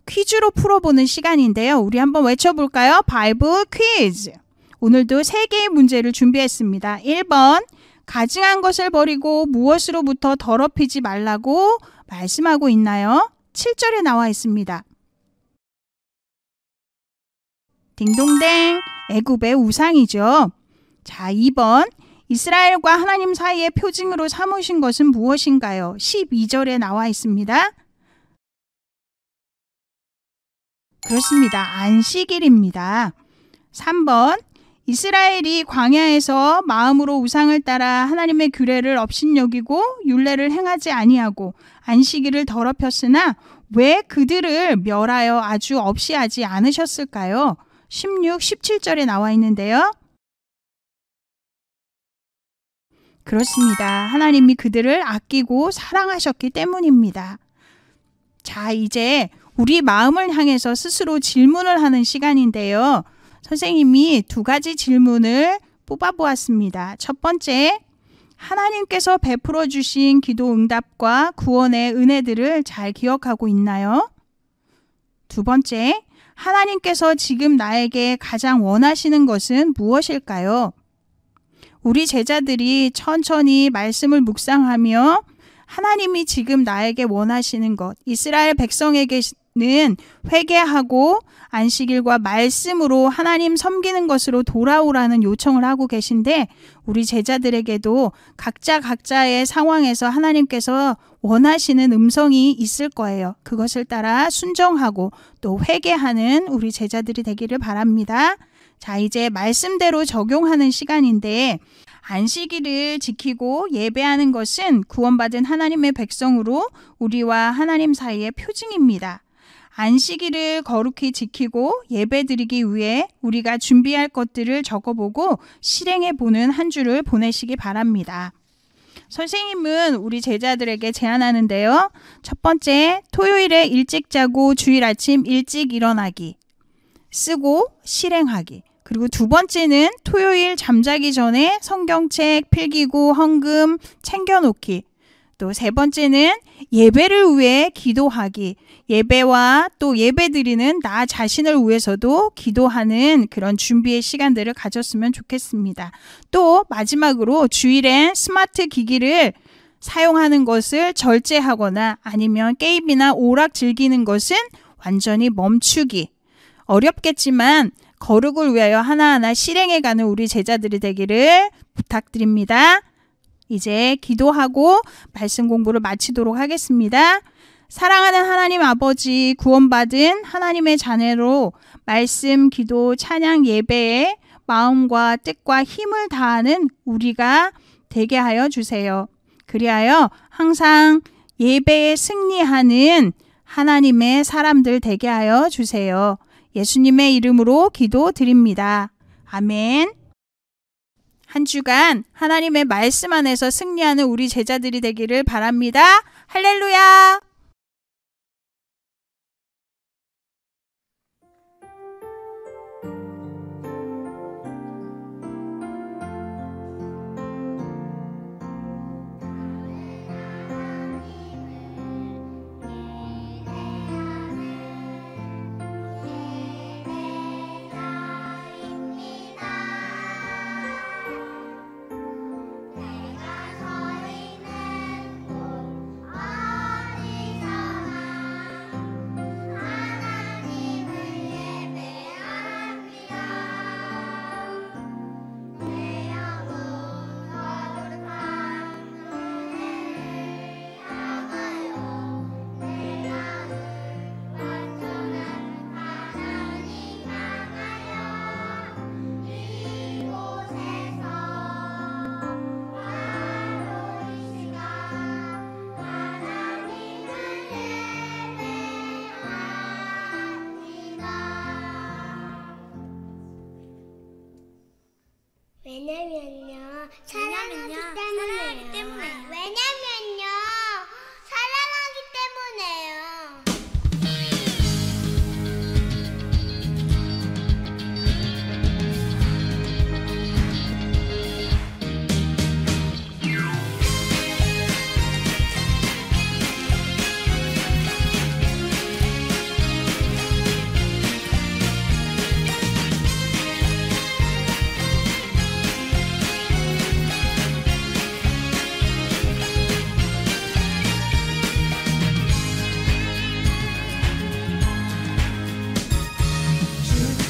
퀴즈로 풀어보는 시간인데요. 우리 한번 외쳐볼까요? 바이블 퀴즈. 오늘도 3개의 문제를 준비했습니다. 1번, 가증한 것을 버리고 무엇으로부터 더럽히지 말라고 말씀하고 있나요? 7절에 나와 있습니다. 딩동댕, 애굽의 우상이죠. 자, 2번, 이스라엘과 하나님 사이의 표징으로 삼으신 것은 무엇인가요? 12절에 나와 있습니다. 그렇습니다. 안식일입니다. 3번, 이스라엘이 광야에서 마음으로 우상을 따라 하나님의 규례를 업신여기고 율례를 행하지 아니하고 안식일을 더럽혔으나 왜 그들을 멸하여 아주 없이 하지 않으셨을까요? 16, 17절에 나와 있는데요. 그렇습니다. 하나님이 그들을 아끼고 사랑하셨기 때문입니다. 자, 이제 우리 마음을 향해서 스스로 질문을 하는 시간인데요. 선생님이 2가지 질문을 뽑아보았습니다. 첫 번째, 하나님께서 베풀어 주신 기도 응답과 구원의 은혜들을 잘 기억하고 있나요? 2번째, 하나님께서 지금 나에게 가장 원하시는 것은 무엇일까요? 우리 제자들이 천천히 말씀을 묵상하며 하나님이 지금 나에게 원하시는 것, 이스라엘 백성에게는 회개하고 안식일과 말씀으로 하나님 섬기는 것으로 돌아오라는 요청을 하고 계신데 우리 제자들에게도 각자의 상황에서 하나님께서 원하시는 음성이 있을 거예요. 그것을 따라 순종하고 또 회개하는 우리 제자들이 되기를 바랍니다. 자, 이제 말씀대로 적용하는 시간인데 안식일을 지키고 예배하는 것은 구원받은 하나님의 백성으로 우리와 하나님 사이의 표징입니다. 안식일을 거룩히 지키고 예배드리기 위해 우리가 준비할 것들을 적어보고 실행해보는 한 주를 보내시기 바랍니다. 선생님은 우리 제자들에게 제안하는데요. 첫 번째, 토요일에 일찍 자고 주일 아침 일찍 일어나기, 쓰고 실행하기. 그리고 2번째는 토요일 잠자기 전에 성경책, 필기구, 헌금 챙겨놓기. 또 세 번째는 예배를 위해 기도하기. 예배와 또 예배드리는 나 자신을 위해서도 기도하는 그런 준비의 시간들을 가졌으면 좋겠습니다. 또 마지막으로 주일엔 스마트 기기를 사용하는 것을 절제하거나 아니면 게임이나 오락 즐기는 것은 완전히 멈추기. 어렵겠지만 거룩을 위하여 하나하나 실행해가는 우리 제자들이 되기를 부탁드립니다. 이제 기도하고 말씀 공부를 마치도록 하겠습니다. 사랑하는 하나님 아버지, 구원받은 하나님의 자녀로 말씀, 기도, 찬양, 예배에 마음과 뜻과 힘을 다하는 우리가 되게 하여 주세요. 그리하여 항상 예배에 승리하는 하나님의 사람들 되게 하여 주세요. 예수님의 이름으로 기도드립니다. 아멘. 한 주간 하나님의 말씀 안에서 승리하는 우리 제자들이 되기를 바랍니다. 할렐루야! 왜냐면요 사랑하기 때문에요. 왜냐면요 사랑하기 때문에요.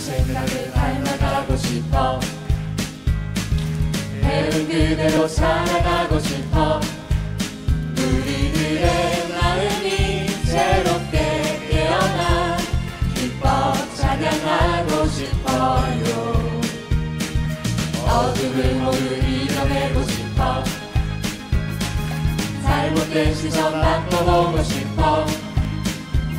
생각을 닮아가고 싶어. 배운 그대로 살아가고 싶어. 우리들의 마음이 새롭게 깨어나 기뻐 찬양하고 싶어요. 어둠을 모두 이겨내고 싶어. 잘못된 시선 바꿔보고 싶어.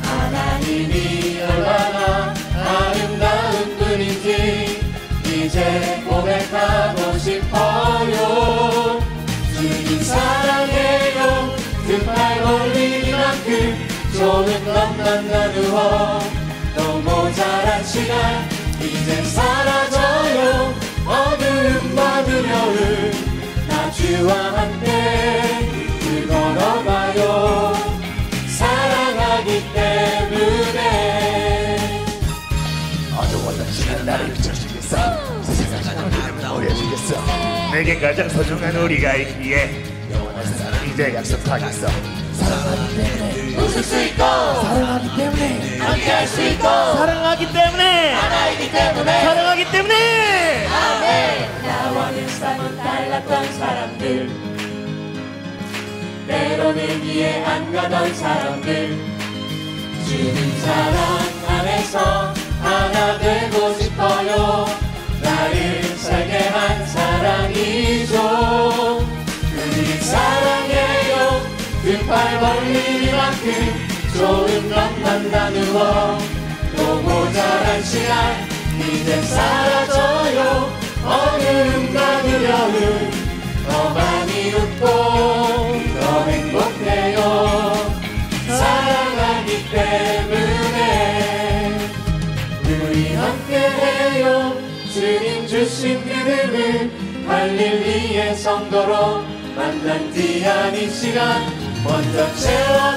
하나님이 얼마나 아름다운 분인지 이제 고백하고 싶어요. 주님 사랑해요. 등팔 벌리기만큼 좋은 것만 나누어 또 모자란 시간 이젠 사라져요. 어두움과 두려움 나 주와 함께 길 걸어가요. 사랑하기 때문에 어두웠던 시간 나를 비춰주겠어. 세상을 나를 보여주겠어. 내게 가장 소중한 우리가 있기에 영원한 사랑 이제 약속하겠어. 사랑하기 때문에 웃을 수 있고 사랑하기 때문에 함께할 수 있고 사랑하기 때문에 하나이기 때문에 사랑하기 때문에 아멘. 나와는 삶은 달랐던 사람들 때로는 이해 안 가던 사람들 주님 사랑 안에서 하나 되고 싶어요. 나를 살게 한 사랑이죠. 그를 사랑해요. 등팔 벌리기만큼 좋은 것만 나누어 또 모자란 시간 이젠 사라져요. 어려움과 두려움 더 많이 웃고 더 행복해요. 사랑하기 때문에 우리 함께해요. 주님 주신 그름을 갈릴리의 성도로 만난 뒤 아닌 시간 먼저 채워